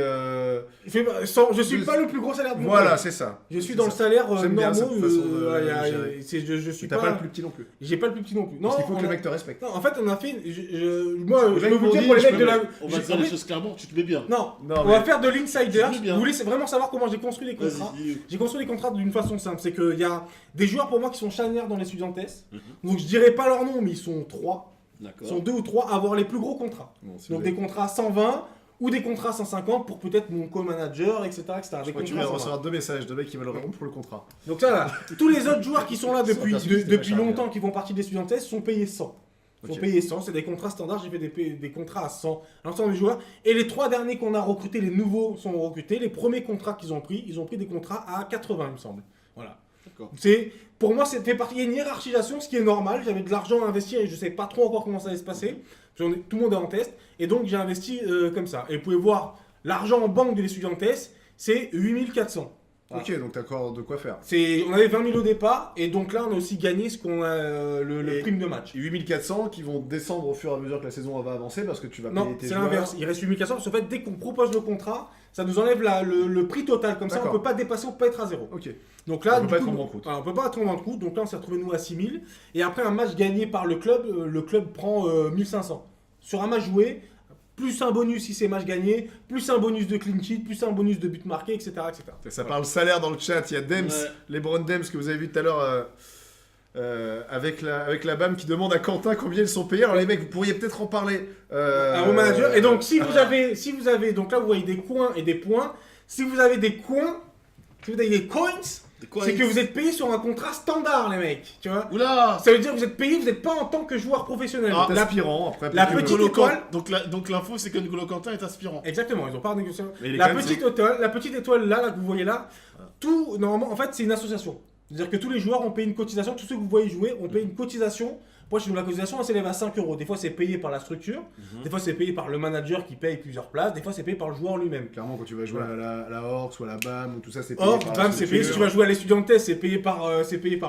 S1: Je suis pas le plus gros salaire de mon
S2: Voilà,
S1: club.
S2: c'est ça.
S1: Je suis dans le salaire
S2: J'aime bien
S1: normaux.
S2: cette façon de gérer.
S1: Je suis
S2: T'as pas le plus petit non plus.
S1: J'ai pas le plus petit non plus. Non,
S2: Parce qu'il faut que le
S1: on a-
S2: mec te respecte.
S1: Non, en fait, on a fait. Moi, je
S2: Les
S1: peux
S2: mecs
S1: vous
S2: m'ont
S1: dire
S2: dit,
S1: pour les
S2: je
S1: mecs de
S2: peux-
S1: la.
S3: On va dire les choses clairement, tu te mets bien.
S1: Non,
S2: Non,
S1: on
S2: mais-
S1: va faire de l'insider.
S3: Je veux bien.
S1: Vous voulez vraiment savoir comment j'ai construit les contrats?
S3: Vas-y.
S1: J'ai construit les contrats d'une façon simple. C'est qu'il y a des joueurs pour moi qui sont charnières dans les Estudiantes. Donc je dirais pas leur nom, mais ils sont 3. Ils
S3: D'accord.
S1: sont 2 ou 3 à avoir les plus gros contrats.
S2: Bon, si
S1: Donc
S2: vous
S1: des
S2: avez-
S1: contrats 120 ou des contrats 150 pour peut-être mon co-manager, etc. etc.
S2: Je
S1: Des
S2: crois que tu
S1: contrats
S2: vas
S1: 120.
S2: recevoir 2 messages de mecs qui veulent rompre le contrat.
S1: Donc ça, là, tous les autres joueurs qui sont là depuis
S2: C'était
S1: depuis
S2: pas
S1: longtemps,
S2: charnière.
S1: qui font partie des Estudiantes, sont payés 100. Ils sont
S2: Ok.
S1: payés 100, c'est des contrats standards, j'ai fait des contrats à 100 à l'ensemble des joueurs. Et les 3 derniers qu'on a recrutés, les nouveaux sont recrutés. Les premiers contrats qu'ils ont pris, ils ont pris des contrats à 80, il me semble. Voilà.
S3: D'accord.
S1: Pour moi, c'était parti. Il y a une hiérarchisation, ce qui est normal. J'avais de l'argent à investir et je ne sais pas trop encore comment ça allait se passer. Tout le monde est en test. Et donc, j'ai investi comme ça. Et vous pouvez voir, l'argent en banque de l'Estudiantes, c'est 8400. Voilà.
S2: Ok, donc t'as encore de quoi faire.
S1: On avait 20 000 au départ. Et donc là, on a aussi gagné ce qu'on a le
S2: Et-
S1: prime de match.
S2: 8400 qui vont descendre au fur et à mesure que la saison va avancer parce que tu vas
S1: Non,
S2: payer tes
S1: c'est
S2: joueurs.
S1: l'inverse. Il reste 8400 parce qu'en fait, dès qu'on propose le contrat, ça nous enlève le prix total. Comme ça, on
S2: D'accord.
S1: ne peut pas dépasser, on peut pas être à zéro.
S2: Ok.
S1: Donc là,
S2: On peut
S1: du
S2: pas
S1: coup,
S2: être en banqueroute.
S1: voilà, on peut pas être en banqueroute. Donc là, on s'est retrouvé nous à 6000. Et après un match gagné par le club prend 1500. Sur un match joué, plus un bonus si c'est match gagné, plus un bonus de clean sheet, plus un bonus de but marqué, etc. etc.
S2: Ça parle salaire dans le chat. Il y a Dems,
S3: Ouais.
S2: LeBron Dems que vous avez vu tout à l'heure avec la BAM qui demande à Quentin combien ils sont payés. Alors les mecs, vous pourriez peut-être en parler.
S1: À vos managers. Et donc, si vous avez, donc là, vous voyez des coins et des points. Si vous avez des coins, si vous avez des coins, c'est que vous êtes payé sur un contrat standard, les mecs. Tu vois?
S3: Oula.
S1: Ça veut dire que vous êtes payé, vous n'êtes pas en tant que joueur professionnel.
S3: Ah,
S1: La-
S2: aspirant après.
S1: la
S2: peut-être que-
S1: petite
S3: N'Golo
S1: étoile.
S3: Kanté- Donc l'info, c'est que N'Golo Quentin est aspirant.
S1: Exactement, ils n'ont pas renégocié.
S2: Mais il est
S1: La
S2: quand même-
S1: petite étoile là que vous voyez là, tout normalement, en fait, c'est une association. C'est-à-dire que tous les joueurs ont payé une cotisation, tous ceux que vous voyez jouer ont payé une cotisation Moi, chez nous, la cotisation, elle s'élève à 5 euros. Des fois, c'est payé par la structure, des fois, c'est payé par le manager qui paye plusieurs places, des fois, c'est payé par le joueur lui-même.
S2: Clairement, quand tu vas jouer à la Orcs ou à la BAM ou tout ça, c'est payé
S1: Or,
S2: par
S1: bam, c'est payé. Si tu vas jouer à l'Estudiantes, c'est payé par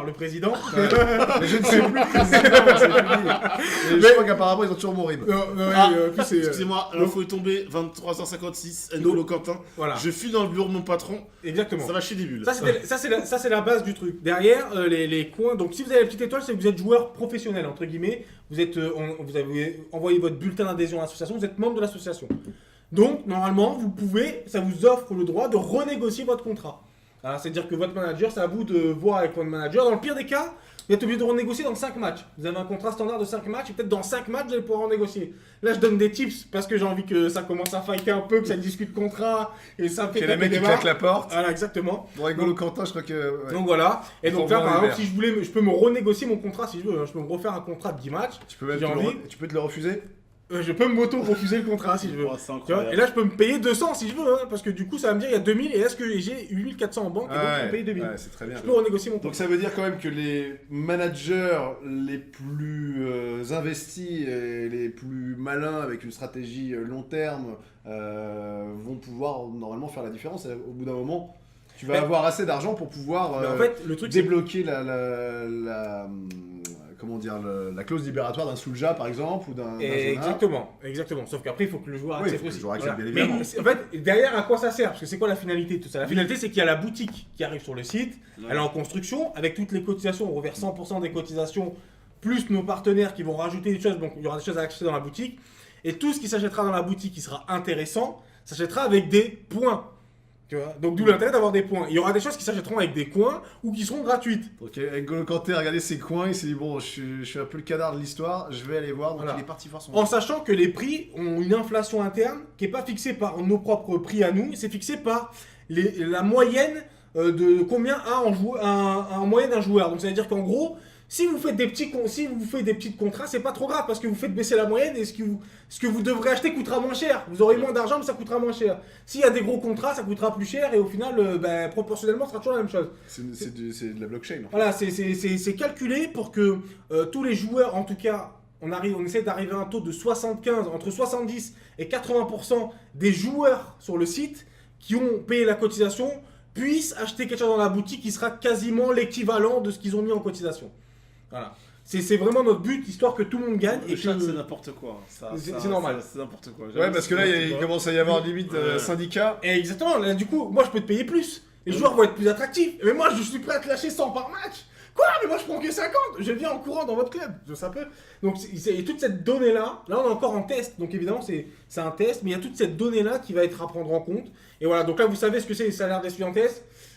S1: le président.
S2: Mais je ne sais plus précisément, c'est fini. Et je crois qu'apparemment, ils ont toujours mon rib.
S1: Non,
S3: Ah,
S1: en plus, c'est.
S3: Excusez-moi, l'info est tombée, 23h56, N'Golo Quentin.
S1: Voilà,
S3: Je file dans le bureau de mon patron,
S1: exactement.
S3: ça va chier des bulles.
S1: Ça, c'est la base du truc. Derrière, les coins. Donc, si vous avez la petite étoile, c'est que vous êtes joueur professionnel, entre guillemets. Vous avez envoyé votre bulletin d'adhésion à l'association, vous êtes membre de l'association. Donc, normalement, ça vous offre le droit de renégocier votre contrat. C'est-à-dire que votre manager, c'est à vous de voir avec votre manager. Dans le pire des cas, vous êtes obligé de renégocier dans 5 matchs. Vous avez un contrat standard de 5 matchs, et peut-être dans 5 matchs, vous allez pouvoir renégocier. Là, je donne des tips parce que j'ai envie que ça commence à fighter un peu, que ça discute contrat, et ça fait
S2: Et les mecs qui claquent la porte.
S1: Voilà, exactement.
S2: Bon, N'Golo Quentin, je crois que. Ouais.
S1: Donc voilà. Et donc
S2: Faut
S1: là,
S2: voir
S1: par exemple,
S2: Hubert.
S1: si je voulais, je peux me renégocier mon contrat si je veux. Je peux me refaire un contrat de 10 matchs.
S2: Tu peux même
S1: J'ai envie.
S2: tu peux te le refuser.
S1: Je peux m'auto-refuser le contrat si je veux.
S3: Oh, c'est
S1: Tu vois,
S3: incroyable.
S1: et là, je peux me payer 200 si je veux, hein, parce que du coup, ça va me dire il y a 2000 et est-ce que j'ai 8400 en banque et donc je peux payer 2000.
S2: Ouais, c'est très bien.
S1: Je peux renégocier mon
S2: Donc
S1: contrat.
S2: ça veut dire quand même que les managers les plus investis et les plus malins avec une stratégie long terme vont pouvoir normalement faire la différence. Au bout d'un moment, tu vas
S1: Mais-
S2: avoir assez d'argent pour pouvoir
S1: Mais en fait, le truc, c'est
S2: débloquer comment dire, la clause libératoire d'un Soulja par exemple ou d'un Zona.
S1: Exactement. Sauf qu'après, il faut que le joueur
S2: Oui, il
S1: accepte
S2: faut que le
S1: aussi.
S2: joueur accepte,
S1: Voilà.
S2: bien évidemment.
S1: Mais en fait, derrière, à quoi ça sert? Parce que c'est quoi la finalité de tout ça? La finalité, c'est qu'il y a la boutique qui arrive sur le site, elle est en construction, avec toutes les cotisations, on reverse 100% des cotisations, plus nos partenaires qui vont rajouter des choses, donc il y aura des choses à acheter dans la boutique. Et tout ce qui s'achètera dans la boutique qui sera intéressant, s'achètera avec des points. Tu vois, donc d'où l'intérêt d'avoir des points. Il y aura des choses qui s'achèteront avec des coins ou qui seront gratuites.
S2: Donc N'Golo Kanté a regardé ses coins, il s'est dit bon, je suis un peu le canard de l'histoire, je vais aller voir. Donc
S1: Voilà.
S2: il est parti voir son.
S1: En sachant que les prix ont une inflation interne qui n'est pas fixée par nos propres prix à nous, c'est fixé par la moyenne de combien a en moyenne un joueur. Donc ça veut dire qu'en gros, si vous faites des petits contrats, c'est pas trop grave parce que vous faites baisser la moyenne et ce que vous devrez acheter coûtera moins cher. Vous aurez moins d'argent mais ça coûtera moins cher. S'il y a des gros contrats, ça coûtera plus cher et au final, proportionnellement, ce sera toujours la même chose.
S2: C'est de la blockchain. En fait.
S1: Voilà, c'est calculé pour que tous les joueurs, en tout cas, on essaie d'arriver à un taux de 75, entre 70 et 80% des joueurs sur le site qui ont payé la cotisation puissent acheter quelque chose dans la boutique qui sera quasiment l'équivalent de ce qu'ils ont mis en cotisation. Voilà. C'est vraiment notre but, histoire que tout le monde gagne.
S3: Le
S1: Et
S3: chat,
S1: que...
S3: c'est n'importe quoi.
S1: C'est normal.
S3: C'est n'importe quoi.
S2: Ouais, parce que là, il commence à y avoir limite
S3: Ouais.
S2: syndicat.
S1: Et exactement, là, du coup, moi je peux te payer plus. Les joueurs vont être plus attractifs. Mais moi je suis prêt à te lâcher 100 par match. Quoi? Mais moi je prends que 50. Je viens en courant dans votre club. Ça peut. Donc et toute cette donnée-là, là on est encore en test. Donc évidemment c'est un test, mais il y a toute cette donnée-là qui va être à prendre en compte. Et voilà, donc là vous savez ce que c'est les salaires d'Estudiantes.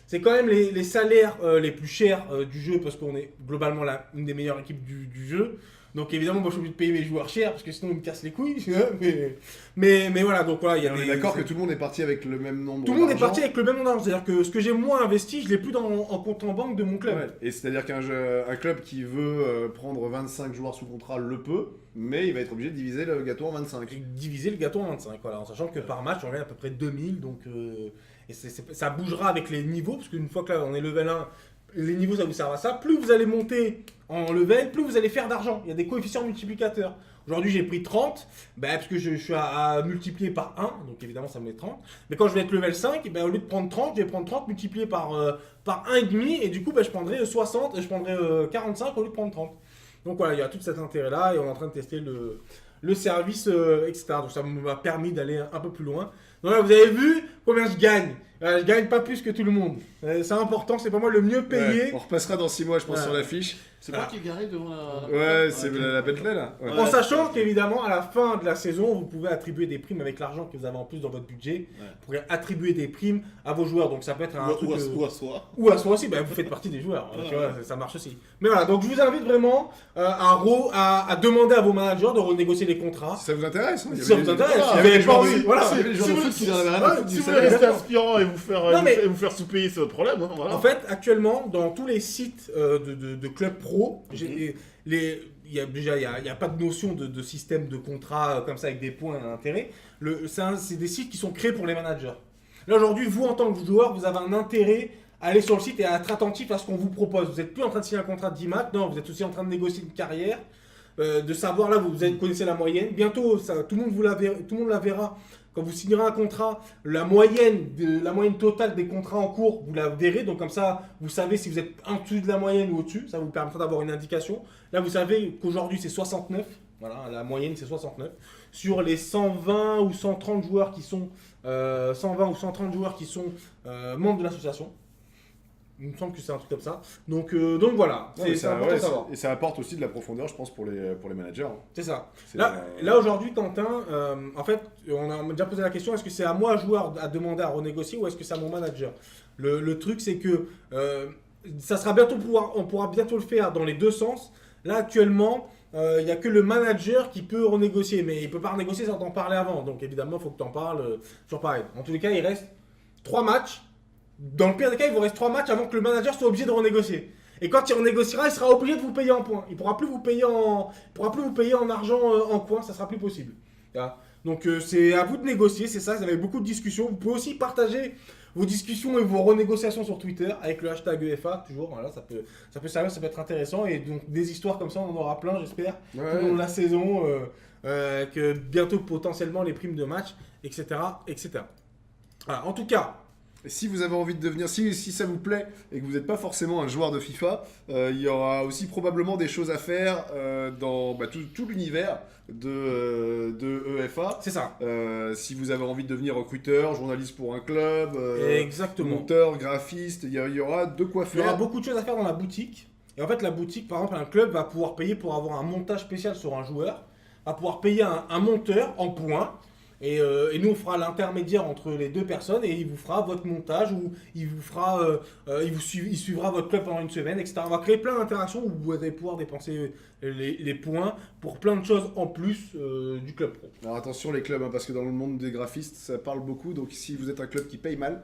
S1: C'est quand même les salaires les plus chers du jeu parce qu'on est globalement une des meilleures équipes du jeu. Donc évidemment, moi je suis obligé de payer mes joueurs chers parce que sinon ils me cassent les couilles. Tu vois, mais voilà, donc voilà, il y a
S2: On est d'accord que tout le monde est parti avec le même nombre.
S1: tout le monde est
S2: d'argent.
S1: parti avec le même nombre d'argent. C'est-à-dire que ce que j'ai moins investi, je l'ai plus en compte en banque de mon club.
S2: Ouais. Et c'est-à-dire un club qui veut prendre 25 joueurs sous contrat le peut, mais il va être obligé de diviser le gâteau en 25.
S1: Diviser le gâteau en 25, voilà, en sachant que par match on gagne à peu près 2000, donc et ça bougera avec les niveaux, parce qu'une fois que là on est level 1, les niveaux ça vous sert à ça. Plus vous allez monter en level, plus vous allez faire d'argent. Il y a des coefficients multiplicateurs. Aujourd'hui j'ai pris 30, parce que je suis à multiplier par 1, donc évidemment ça me met 30. Mais quand je vais être level 5, au lieu de prendre 30, je vais prendre 30 multiplié par 1,5, et du coup je prendrai 60, et je prendrai 45 au lieu de prendre 30. Donc voilà, il y a tout cet intérêt là, et on est en train de tester le service, etc. Donc ça m'a permis d'aller un peu plus loin. Donc là, vous avez vu combien je gagne. Je gagne pas plus que tout le monde. C'est important, c'est pas moi le mieux payé.
S2: Ouais. On repassera dans 6 mois, je pense,
S1: Ouais.
S2: sur l'affiche.
S3: C'est moi qui est garé devant la.
S2: Ouais, c'est la Bentley là. Ouais.
S1: En sachant qu'évidemment, à la fin de la saison, vous pouvez attribuer des primes avec l'argent que vous avez en plus dans votre budget.
S3: Ouais.
S1: Vous pourrez attribuer des primes à vos joueurs. Donc ça peut être un truc.
S3: Ou à soi.
S1: Ou à soi aussi, vous faites partie des joueurs. Tu vois, ça marche aussi. Mais voilà, donc je vous invite vraiment à demander à vos managers de renégocier les contrats.
S2: Si ça vous intéresse. Hein,
S1: Si ça vous intéresse,
S2: il y
S1: si
S2: avait
S1: vous avez
S2: des joueurs
S1: pas
S2: de-
S1: envie, voilà.
S2: il y avait des joueurs de foot qui n'en avaient rien à foutre du
S3: Si vous voulez
S2: salaire.
S3: rester aspirant et vous
S1: Non, mais-
S3: vous faire sous-payer, c'est votre problème. Hein, voilà.
S1: En fait, actuellement, dans tous les sites de clubs pro, il n'y a pas de notion de système de contrat comme ça avec des points d'intérêt. C'est des sites qui sont créés pour les managers. Là, aujourd'hui, vous, en tant que joueur, vous avez un intérêt à aller sur le site et à être attentif à ce qu'on vous propose. Vous n'êtes plus en train de signer un contrat de 10 matchs, non, vous êtes aussi en train de négocier une carrière. de savoir, là, connaissez la moyenne. Bientôt, tout le monde la verra. Quand vous signerez un contrat, la moyenne totale des contrats en cours, vous la verrez. Donc comme ça, vous savez si vous êtes en dessous de la moyenne ou au-dessus. Ça vous permettra d'avoir une indication. Là, vous savez qu'aujourd'hui, c'est 69. Voilà, la moyenne, c'est 69. Sur les 120 ou 130 joueurs qui sont, membres de l'association. Il me semble que c'est un truc comme ça. Donc voilà, c'est important de savoir.
S2: Et ça apporte aussi de la profondeur, je pense, pour les managers. Hein.
S1: C'est ça. Là aujourd'hui, Quentin, en fait, on a déjà posé la question, est-ce que c'est à moi, joueur, à demander à renégocier ou est-ce que c'est à mon manager? Le truc, c'est que ça sera on pourra bientôt le faire dans les deux sens. Là, actuellement, il n'y a que le manager qui peut renégocier, mais il ne peut pas renégocier sans t'en parler avant. Donc évidemment, il faut que tu en parles. Toujours pareil. En tous les cas, il reste 3 matchs. Dans le pire des cas, il vous reste 3 matchs avant que le manager soit obligé de renégocier. Et quand il renégociera, il sera obligé de vous payer en points. Il ne pourra plus vous payer en argent en points, ça sera plus possible. Voilà. Donc c'est à vous de négocier, c'est ça, vous avez beaucoup de discussions. Vous pouvez aussi partager vos discussions et vos renégociations sur Twitter avec le hashtag EFA, toujours, voilà, ça peut servir, ça peut être intéressant. Et donc des histoires comme ça, on en aura plein, j'espère, tout au long de la saison, que bientôt potentiellement les primes de match, etc. etc. Voilà, en tout cas...
S2: Et si vous avez envie de devenir, si ça vous plaît et que vous n'êtes pas forcément un joueur de FIFA, il y aura aussi probablement des choses à faire dans tout l'univers de EFA.
S1: C'est ça.
S2: Si vous avez envie de devenir recruteur, journaliste pour un club,
S1: exactement.
S2: monteur, graphiste, il y aura de quoi faire.
S1: Il y aura beaucoup de choses à faire dans la boutique. Et en fait, la boutique, par exemple, un club va pouvoir payer pour avoir un montage spécial sur un joueur, va pouvoir payer un monteur en points. Et nous, on fera l'intermédiaire entre les deux personnes et il vous fera votre montage ou il suivra votre club pendant une semaine, etc. On va créer plein d'interactions où vous allez pouvoir dépenser les points pour plein de choses en plus du club pro.
S2: Alors attention les clubs, hein, parce que dans le monde des graphistes, ça parle beaucoup. Donc si vous êtes un club qui paye mal,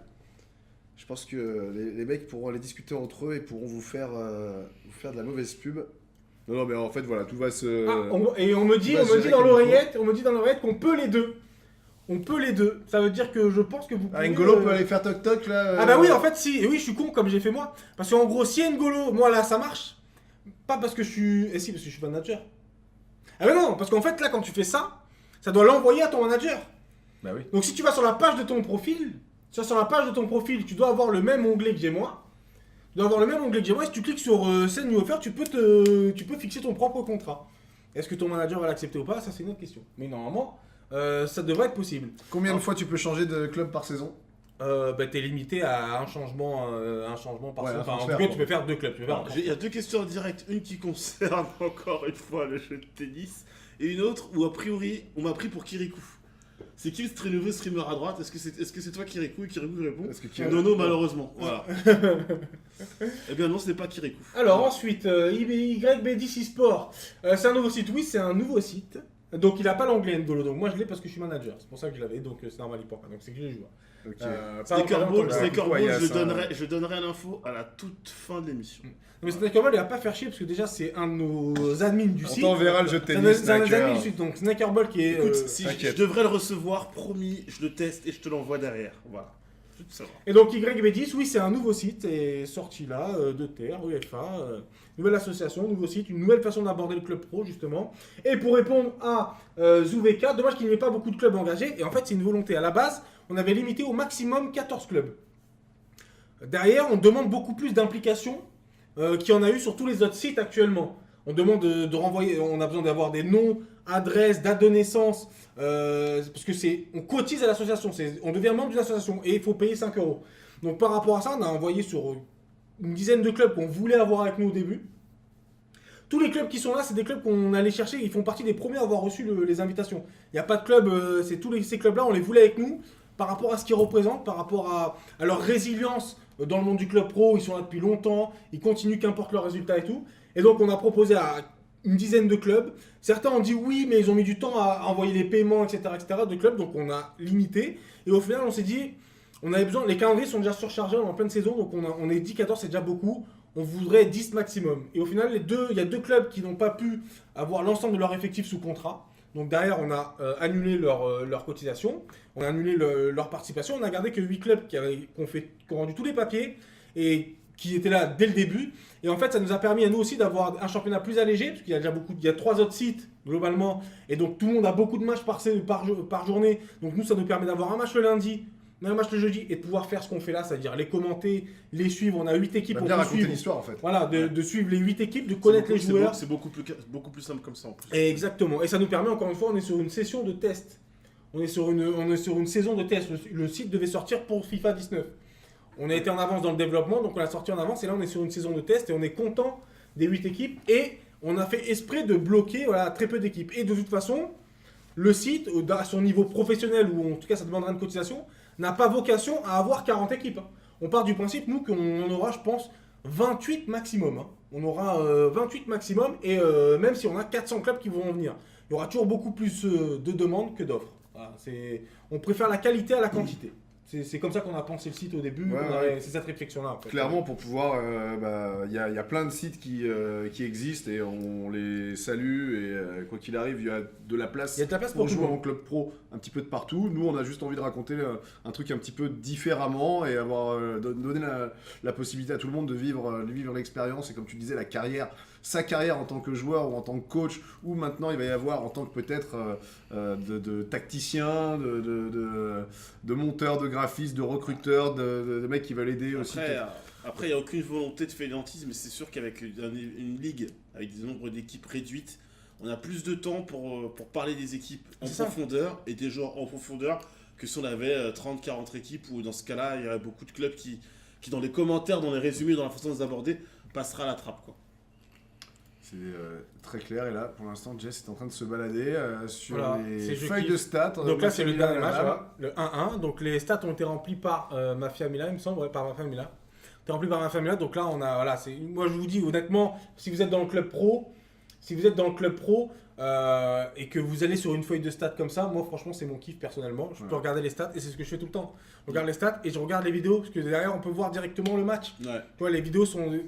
S2: je pense que les mecs pourront aller discuter entre eux et pourront vous faire de la mauvaise pub. Non, mais en fait, voilà, tout va se...
S1: on me dit dans l'oreillette qu'on peut les deux. On peut les deux. Ça veut dire que je pense que vous pouvez...
S2: N'Golo peut aller faire toc-toc, là...
S1: Ah bah oui, en fait, si. Et oui, je suis con comme j'ai fait moi. Parce qu'en gros, si N'Golo, moi, là, ça marche. Pas parce que je suis... Et si, parce que je suis manager. Ah mais non, parce qu'en fait, là, quand tu fais ça, ça doit l'envoyer à ton manager.
S2: Bah oui.
S1: Donc si tu vas sur la page de ton profil, tu dois avoir le même onglet que j'ai moi. Et si tu cliques sur Send New Offer, tu peux fixer ton propre contrat. Est-ce que ton manager va l'accepter ou pas? Ça, c'est une autre question. Mais normalement... ça devrait être possible.
S2: Combien de fois tu peux changer de club par saison?
S1: T'es limité à un changement par saison. En tout cas, tu peux faire 2 clubs.
S3: Il y a 2 questions en direct. Une qui concerne encore une fois le jeu de tennis. Et une autre où a priori on m'a pris pour Kirikou. C'est qui le nouveau streamer à droite? Est-ce que c'est toi Kirikou et Kirikou répond non, malheureusement. Voilà. Eh bien non, ce n'est pas Kirikou.
S1: Alors ensuite, YB10 eSport. C'est un nouveau site. Oui, c'est un nouveau site. Donc il n'a pas l'anglais N'Golo, donc moi je l'ai parce que je suis manager, c'est pour ça que je l'avais, donc c'est normal il porte pas, donc c'est que je joue.
S3: Snakerball, je donnerai l'info à la toute fin de l'émission.
S1: Mais Snakerball il va pas faire chier parce que déjà c'est un de nos admins du site.
S2: On t'enverra le jeu de tennis.
S1: C'est un des admins du site, donc Snakerball qui est...
S3: Écoute, si je devrais le recevoir, promis, je le teste et je te l'envoie derrière, voilà.
S1: Et donc YB10, oui, c'est un nouveau site, est sorti là, de terre, UEFA, nouvelle association, nouveau site, une nouvelle façon d'aborder le club pro justement. Et pour répondre à Zouveka, dommage qu'il n'y ait pas beaucoup de clubs engagés, et en fait c'est une volonté. À la base, on avait limité au maximum 14 clubs. Derrière, on demande beaucoup plus d'implication qu'il y en a eu sur tous les autres sites actuellement. On demande de renvoyer, on a besoin d'avoir des noms, adresses, dates de naissance, parce que on cotise à l'association, on devient membre d'une association et il faut payer 5 €. Donc par rapport à ça, on a envoyé sur une dizaine de clubs qu'on voulait avoir avec nous au début. Tous les clubs qui sont là, c'est des clubs qu'on allait chercher, ils font partie des premiers à avoir reçu les invitations. Il n'y a pas de club, c'est ces clubs-là, on les voulait avec nous par rapport à ce qu'ils représentent, par rapport à leur résilience dans le monde du club pro, ils sont là depuis longtemps, ils continuent qu'importe leurs résultats et tout. Et donc on a proposé à une dizaine de clubs. Certains ont dit oui, mais ils ont mis du temps à envoyer les paiements, etc., de clubs, donc on a limité. Et au final, on s'est dit, on avait besoin, les calendriers sont déjà surchargés, on est en pleine saison, donc on est dit 14, c'est déjà beaucoup. On voudrait 10 maximum. Et au final, il y a 2 clubs qui n'ont pas pu avoir l'ensemble de leur effectif sous contrat. Donc derrière, on a annulé leur cotisation, on a annulé leur participation, on a gardé que 8 clubs qui ont rendu tous les papiers. Et qui était là dès le début. Et en fait, ça nous a permis à nous aussi d'avoir un championnat plus allégé, parce qu'il y a déjà il y a 3 autres sites globalement, et donc tout le monde a beaucoup de matchs par journée. Donc nous, ça nous permet d'avoir un match le lundi, un match le jeudi, et de pouvoir faire ce qu'on fait là, c'est-à-dire les commenter, les suivre. On a 8 équipes,
S2: On
S1: on
S2: va bien
S1: peut
S2: raconter
S1: suivre.
S2: l'histoire en fait.
S1: Voilà, de suivre les 8 équipes, de connaître les joueurs.
S3: C'est beaucoup plus simple comme ça en plus.
S1: Et exactement. Et ça nous permet, encore une fois, on est sur une session de test. On est sur une saison de test. Le site devait sortir pour FIFA 19. On a été en avance dans le développement, donc on l'a sorti en avance. Et là, on est sur une saison de test et on est content des 8 équipes. Et on a fait esprit de bloquer très peu d'équipes. Et de toute façon, le site, à son niveau professionnel, ou en tout cas ça demandera une cotisation, n'a pas vocation à avoir 40 équipes. On part du principe, nous, qu'on aura, je pense, 28 maximum. On aura 28 maximum, et même si on a 400 clubs qui vont en venir, il y aura toujours beaucoup plus de demandes que d'offres. Voilà, on préfère la qualité à la quantité. C'est comme ça qu'on a pensé le site au début, c'est cette réflexion-là. En fait.
S2: Clairement, pour pouvoir, il y a plein de sites qui existent et on les salue et quoi qu'il arrive, il y a de la place,
S1: pour
S2: jouer
S1: tout le
S2: en
S1: monde.
S2: club pro un petit peu de partout. Nous, on a juste envie de raconter un truc un petit peu différemment et donner la possibilité à tout le monde de vivre l'expérience et comme tu disais, sa carrière en tant que joueur ou en tant que coach, ou maintenant il va y avoir en tant que peut-être de tacticien, de monteur, de graphiste, de recruteur, de mecs qui veulent aider aussi.
S3: Après, il n'y a aucune volonté de fainéantisme, mais c'est sûr qu'avec une ligue, avec des nombres d'équipes réduites, on a plus de temps pour parler des équipes en profondeur et des joueurs en profondeur que si on avait 30-40 équipes, où dans ce cas-là, il y aurait beaucoup de clubs qui dans les commentaires, dans les résumés, dans la façon de les aborder, passera à la trappe, quoi.
S2: C'est très clair, et là pour l'instant Jess est en train de se balader sur les
S1: c'est
S2: feuilles de stats.
S1: Donc là c'est le dernier match, le 1-1. Donc les stats ont été remplis par Mafia Mila, il me semble, par Mafia Mila. T'es rempli par Mafia Mila, donc là on a, moi je vous dis honnêtement, si vous êtes dans le club pro, et que vous allez sur une feuille de stats comme ça, moi franchement c'est mon kiff personnellement. Je peux regarder les stats et c'est ce que je fais tout le temps. Je regarde les stats et je regarde les vidéos parce que derrière on peut voir directement le match.
S3: Ouais.
S1: Tu vois, les vidéos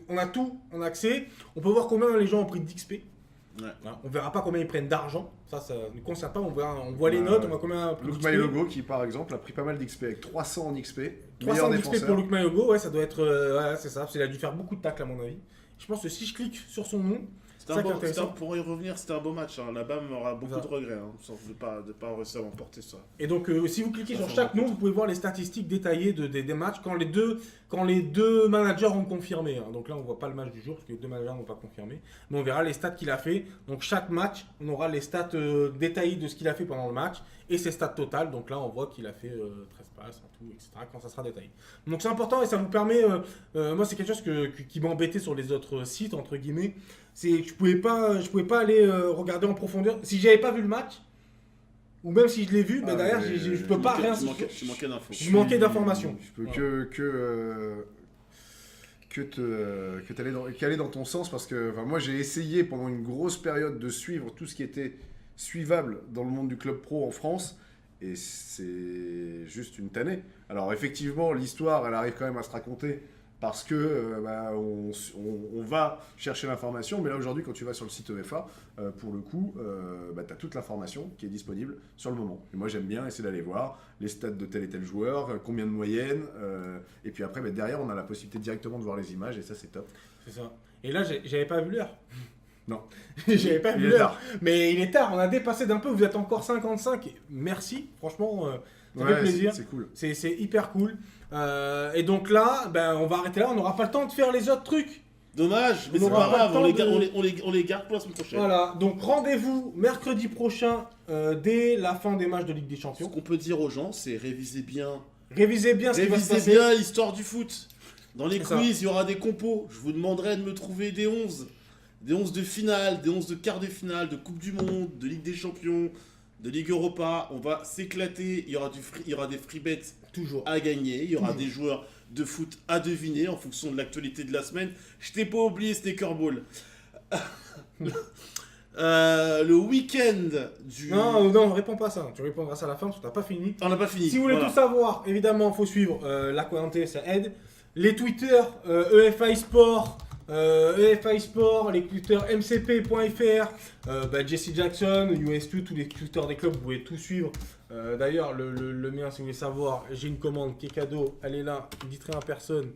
S1: on a tout, on a accès. On peut voir combien les gens ont pris d'XP.
S3: Ouais.
S1: Voilà. On verra pas combien ils prennent d'argent. Ça ne concerne pas. On voit les notes, on voit combien.
S2: Luke Mayogo qui par exemple a pris pas mal d'XP avec 300 en XP.
S1: 300 d'XP pour Luke Mayogo, ouais, ça doit être. C'est ça. Parce qu'il a dû faire beaucoup de tacles à mon avis. Je pense que si je clique sur son nom.
S3: Pour y revenir, c'était un beau match. La BAM aura beaucoup de regrets de ne pas réussir à emporter ça.
S1: Et donc, si vous cliquez sur chaque nom, vous pouvez voir les statistiques détaillées des matchs quand les deux managers ont confirmé. Donc là, on ne voit pas le match du jour parce que les deux managers n'ont pas confirmé. Mais on verra les stats qu'il a fait. Donc, chaque match, on aura les stats détaillées de ce qu'il a fait pendant le match et ses stats totales. Donc là, on voit qu'il a fait 13 passes en tout, etc. quand ça sera détaillé. Donc, c'est important et ça vous permet. Moi, c'est quelque chose qui m'embêtait sur les autres sites, entre guillemets. C'est que je pouvais pas aller regarder en profondeur. Si j'avais pas vu le match, ou même si je l'ai vu, derrière, je peux pas rien.
S3: Tu manquais d'infos.
S1: Je manquais d'informations.
S2: Je peux qu'aller dans ton sens parce que moi j'ai essayé pendant une grosse période de suivre tout ce qui était suivable dans le monde du club pro en France et c'est juste une tannée. Alors effectivement l'histoire elle arrive quand même à se raconter parce que on va chercher l'information, mais là aujourd'hui quand tu vas sur le site UEFA, pour le coup, tu as toute l'information qui est disponible sur le moment. Et moi j'aime bien essayer d'aller voir les stats de tel et tel joueur, combien de moyenne, et puis après derrière on a la possibilité directement de voir les images et ça c'est top.
S1: C'est ça. Et là j'avais pas vu l'heure.
S2: Non.
S1: J'avais pas vu l'heure. Mais il est tard, on a dépassé d'un peu, vous êtes encore 55. Merci, franchement, ça fait plaisir.
S2: C'est cool.
S1: C'est hyper cool. Et donc là, on va arrêter là, on n'aura pas le temps de faire les autres trucs.
S3: Dommage, mais c'est pas grave, on les garde pour la semaine prochaine.
S1: Voilà, donc rendez-vous mercredi prochain dès la fin des matchs de Ligue des Champions.
S3: Ce qu'on peut dire aux gens, c'est révisez bien
S1: ce qui va se passer.
S3: Bien l'histoire du foot. Dans les
S1: C'est
S3: quiz, il y aura des compos. Je vous demanderai de me trouver des 11. Des 11 de finale, des 11 de quart de finale, de Coupe du Monde, de Ligue des Champions, de Ligue Europa. On va s'éclater. Il y aura des free bets
S1: toujours
S3: à gagner. Il y aura des joueurs de foot à deviner en fonction de l'actualité de la semaine. Je t'ai pas oublié Sneakerball. Le week-end du...
S1: Non, réponds pas à ça. Tu répondras ça à la fin parce que t'as pas fini.
S3: On n'a pas fini.
S1: Si vous voulez tout savoir, évidemment, il faut suivre la Quante, ça aide. Les Twitter, EFI Sport, les Twitter mcp.fr, Jesse Jackson, US2, tous les Twitter des clubs, vous pouvez tout suivre. D'ailleurs, le mien, si vous voulez savoir, j'ai une commande qui est cadeau. Allez là, dites rien à personne.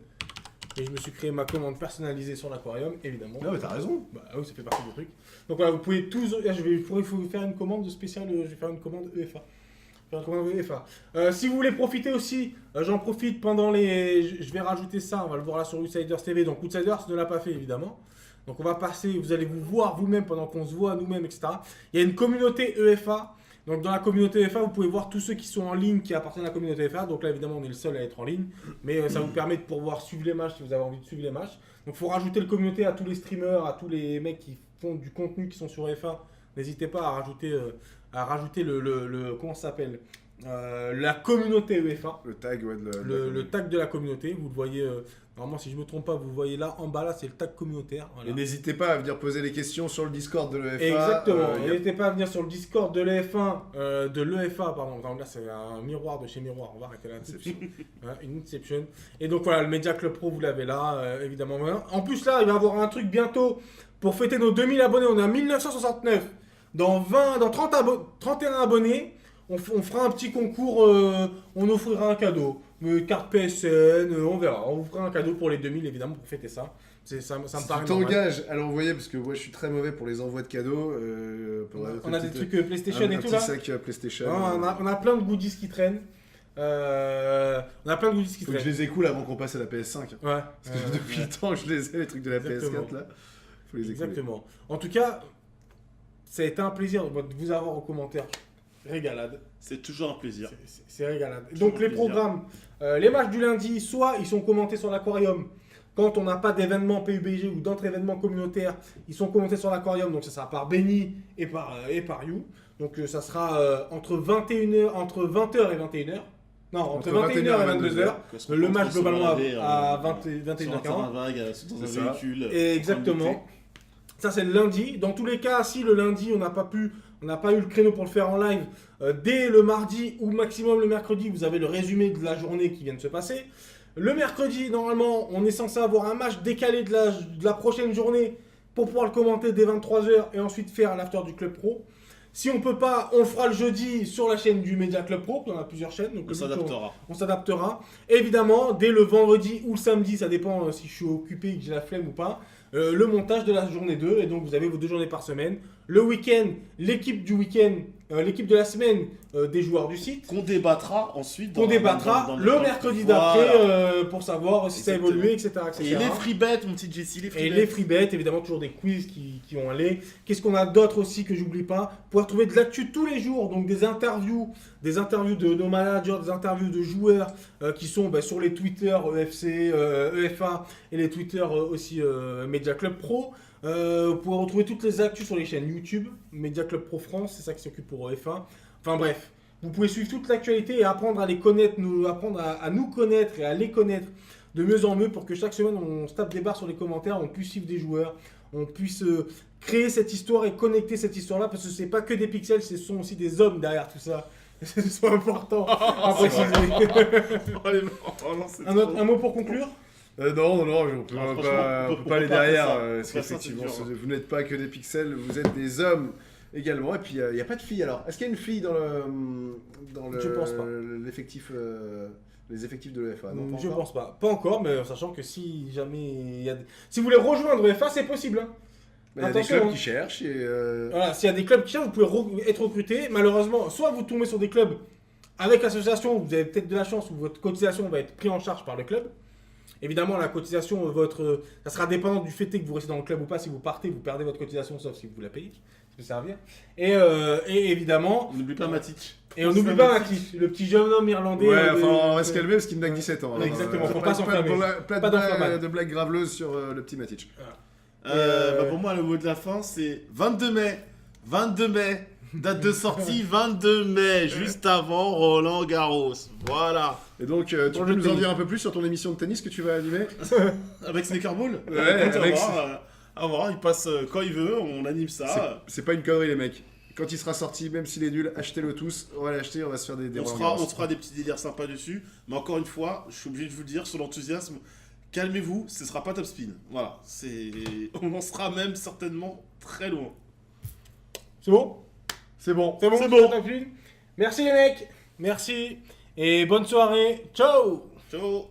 S1: Et je me suis créé ma commande personnalisée sur l'aquarium, évidemment.
S2: Non, mais t'as raison.
S1: Bah oui, ça fait partie du truc. Donc voilà, vous pouvez tous. Il faut faire une commande spéciale. Je vais faire une commande EFA. Si vous voulez profiter aussi, j'en profite pendant les. Je vais rajouter ça, on va le voir là sur Outsiders TV. Donc Outsiders ne l'a pas fait évidemment. Donc on va passer, vous allez vous voir vous-même pendant qu'on se voit nous-mêmes, etc. Il y a une communauté EFA. Donc dans la communauté EFA, vous pouvez voir tous ceux qui sont en ligne qui appartiennent à la communauté EFA. Donc là évidemment on est le seul à être en ligne. Mais ça vous permet de pouvoir suivre les matchs si vous avez envie de suivre les matchs. Donc il faut rajouter le communauté à tous les streamers, à tous les mecs qui font du contenu qui sont sur EFA. N'hésitez pas à rajouter le comment ça s'appelle la communauté UEFA.
S2: Le tag, ouais,
S1: Le tag de la communauté. Vous le voyez, normalement si je ne me trompe pas, vous le voyez là en bas, là c'est le tag communautaire. Voilà.
S2: Et n'hésitez pas à venir poser les questions sur le Discord de l'EFA.
S1: Exactement, n'hésitez pas à venir sur le Discord de l'EF1, de l'EFA, pardon. Donc là c'est un miroir de chez Miroir, on va arrêter là. Une Inception. Et donc voilà, le Media Club Pro, vous l'avez là, évidemment. En plus là, il va y avoir un truc bientôt pour fêter nos 2000 abonnés. On est à 1969. Dans 31 abonnés, on fera un petit concours, on offrira un cadeau. Carte PSN, on verra. On vous fera un cadeau pour les 2000 évidemment pour fêter ça. Ça me
S2: Si
S1: paraît
S2: tu
S1: normal.
S2: t'engages à l'envoyer, parce que moi je suis très mauvais pour les envois de cadeaux.
S1: On a des trucs PlayStation et
S2: un
S1: tout
S2: petit
S1: là.
S2: sac PlayStation.
S1: On a plein de goodies qui traînent. On a plein de goodies qui
S2: Faut que je
S1: traînent.
S2: les écoule avant qu'on passe à la PS5.
S1: Ouais.
S2: Parce que depuis le temps que je les ai, les trucs de la
S1: Exactement.
S2: PS4 là. Faut les écouler.
S1: Exactement. En tout cas, ça a été un plaisir de vous avoir aux commentaires. Régalade.
S3: C'est toujours un plaisir.
S1: C'est régalade.
S3: Toujours
S1: Donc les
S3: plaisir.
S1: programmes, les matchs du lundi, soit ils sont commentés sur l'aquarium. Quand on n'a pas d'événement PUBG ou d'autres événements communautaires, ils sont commentés sur l'aquarium. Donc ça sera par Benny et par You. Donc ça sera entre 20h et 21h. Non, entre 21h et 22h. Le match globalement à 21h40.
S3: Sur un vague, dans un
S2: C'est ça.
S3: véhicule.
S1: Et exactement. Ça c'est le lundi. Dans tous les cas, si le lundi on n'a pas eu le créneau pour le faire en live, dès le mardi ou maximum le mercredi, vous avez le résumé de la journée qui vient de se passer. Le mercredi, normalement, on est censé avoir un match décalé de la prochaine journée pour pouvoir le commenter dès 23h et ensuite faire l'after du Club Pro. Si on peut pas, on le fera le jeudi sur la chaîne du Media Club Pro, on a plusieurs chaînes. Donc
S3: On s'adaptera.
S1: on s'adaptera. Évidemment, dès le vendredi ou le samedi, ça dépend si je suis occupé, que j'ai la flemme ou pas, le montage de la journée 2. Et donc, vous avez vos 2 journées par semaine. Le week-end, l'équipe du week-end, l'équipe de la semaine des joueurs du site.
S3: Qu'on débattra ensuite.
S1: Qu'on débattra
S3: dans
S1: le mercredi d'après
S3: Voilà.
S1: pour savoir si ça a
S3: Exactement.
S1: évolué, etc.
S3: Et les free bets, mon petit Jesse, les free
S1: Et
S3: bets.
S1: les free bets, évidemment, toujours des quiz qui vont aller. Qu'est-ce qu'on a d'autre aussi que j'oublie pas? Vous pouvez retrouver de l'actu tous les jours, donc des interviews de nos managers, des interviews de joueurs qui sont sur les Twitter EFC, EFA et les Twitter aussi Media Club Pro. Vous pouvez retrouver toutes les actus sur les chaînes YouTube, Media Club Pro France, c'est ça qui s'occupe pour EFA. Enfin bref, vous pouvez suivre toute l'actualité et apprendre à les connaître, apprendre à nous connaître et à les connaître de mieux en mieux pour que chaque semaine on se tape des barres sur les commentaires, on puisse suivre des joueurs, on puisse créer cette histoire et connecter cette histoire-là parce que c'est pas que des pixels, ce sont aussi des hommes derrière tout ça. C'est important à préciser. Un mot pour conclure?
S2: Non, on peut
S3: Non,
S2: pas,
S3: franchement,
S2: on peut pas aller derrière, parce
S3: Ça, c'est
S2: qu'effectivement,
S3: dur, hein.
S2: vous n'êtes pas que des pixels, vous êtes des hommes également. Et puis, il n'y a pas de filles alors. Est-ce qu'il y a une fille dans
S1: Je pense pas.
S2: l'effectif, les effectifs de l'EFA? Non, pas
S1: Je
S2: encore.
S1: pense pas. Pas encore, mais en sachant que si jamais il y a si vous voulez rejoindre EFA, c'est possible. Hein.
S2: Mais il y a des
S1: Attention,
S2: clubs
S1: hein.
S2: qui cherchent et
S1: Voilà, s'il y a des clubs qui cherchent, vous pouvez être recruté. Malheureusement, soit vous tombez sur des clubs avec l'association, vous avez peut-être de la chance où votre cotisation va être prise en charge par le club. Évidemment, la cotisation, ça sera dépendant du fait que vous restez dans le club ou pas. Si vous partez, vous perdez votre cotisation, sauf si vous la payez. Ça peut servir. Et évidemment,
S3: On n'oublie pas Matic.
S1: et on n'oublie pas Matic, le petit jeune homme irlandais.
S2: ouais, enfin, on va se calmer parce qu'il n'a que 17 ans.
S1: Ouais, exactement, faut
S2: Pas
S1: pas s'enflammer. Pas d'enflammade.
S2: de blagues graveleuses sur le petit Matic.
S3: Pour moi, le mot de la fin, c'est 22 mai. 22 mai. Date de sortie 22 mai, juste avant Roland Garros. Voilà.
S2: Et donc, tu
S1: Pour
S2: peux
S1: le
S2: nous en
S1: tennis.
S2: dire un peu plus sur ton émission de tennis que tu vas animer?
S3: Avec Snake-Ball.
S2: Ouais,
S3: Écoute,
S2: avec-
S3: à voir, il passe quand il veut, on anime ça.
S2: C'est pas une connerie, les mecs. Quand il sera sorti, même s'il est nul, achetez-le tous. On va l'acheter, on va se faire des
S3: On
S2: Roland
S3: se
S2: Garros.
S3: fera des petits délires sympas dessus. Mais encore une fois, je suis obligé de vous le dire, sur l'enthousiasme, calmez-vous, ce sera pas top spin. Voilà, on en sera même certainement très loin.
S1: C'est bon?
S2: C'est bon.
S1: C'est bon,
S3: C'est bon.
S1: Merci les mecs. Merci. Et bonne soirée. Ciao!
S3: Ciao.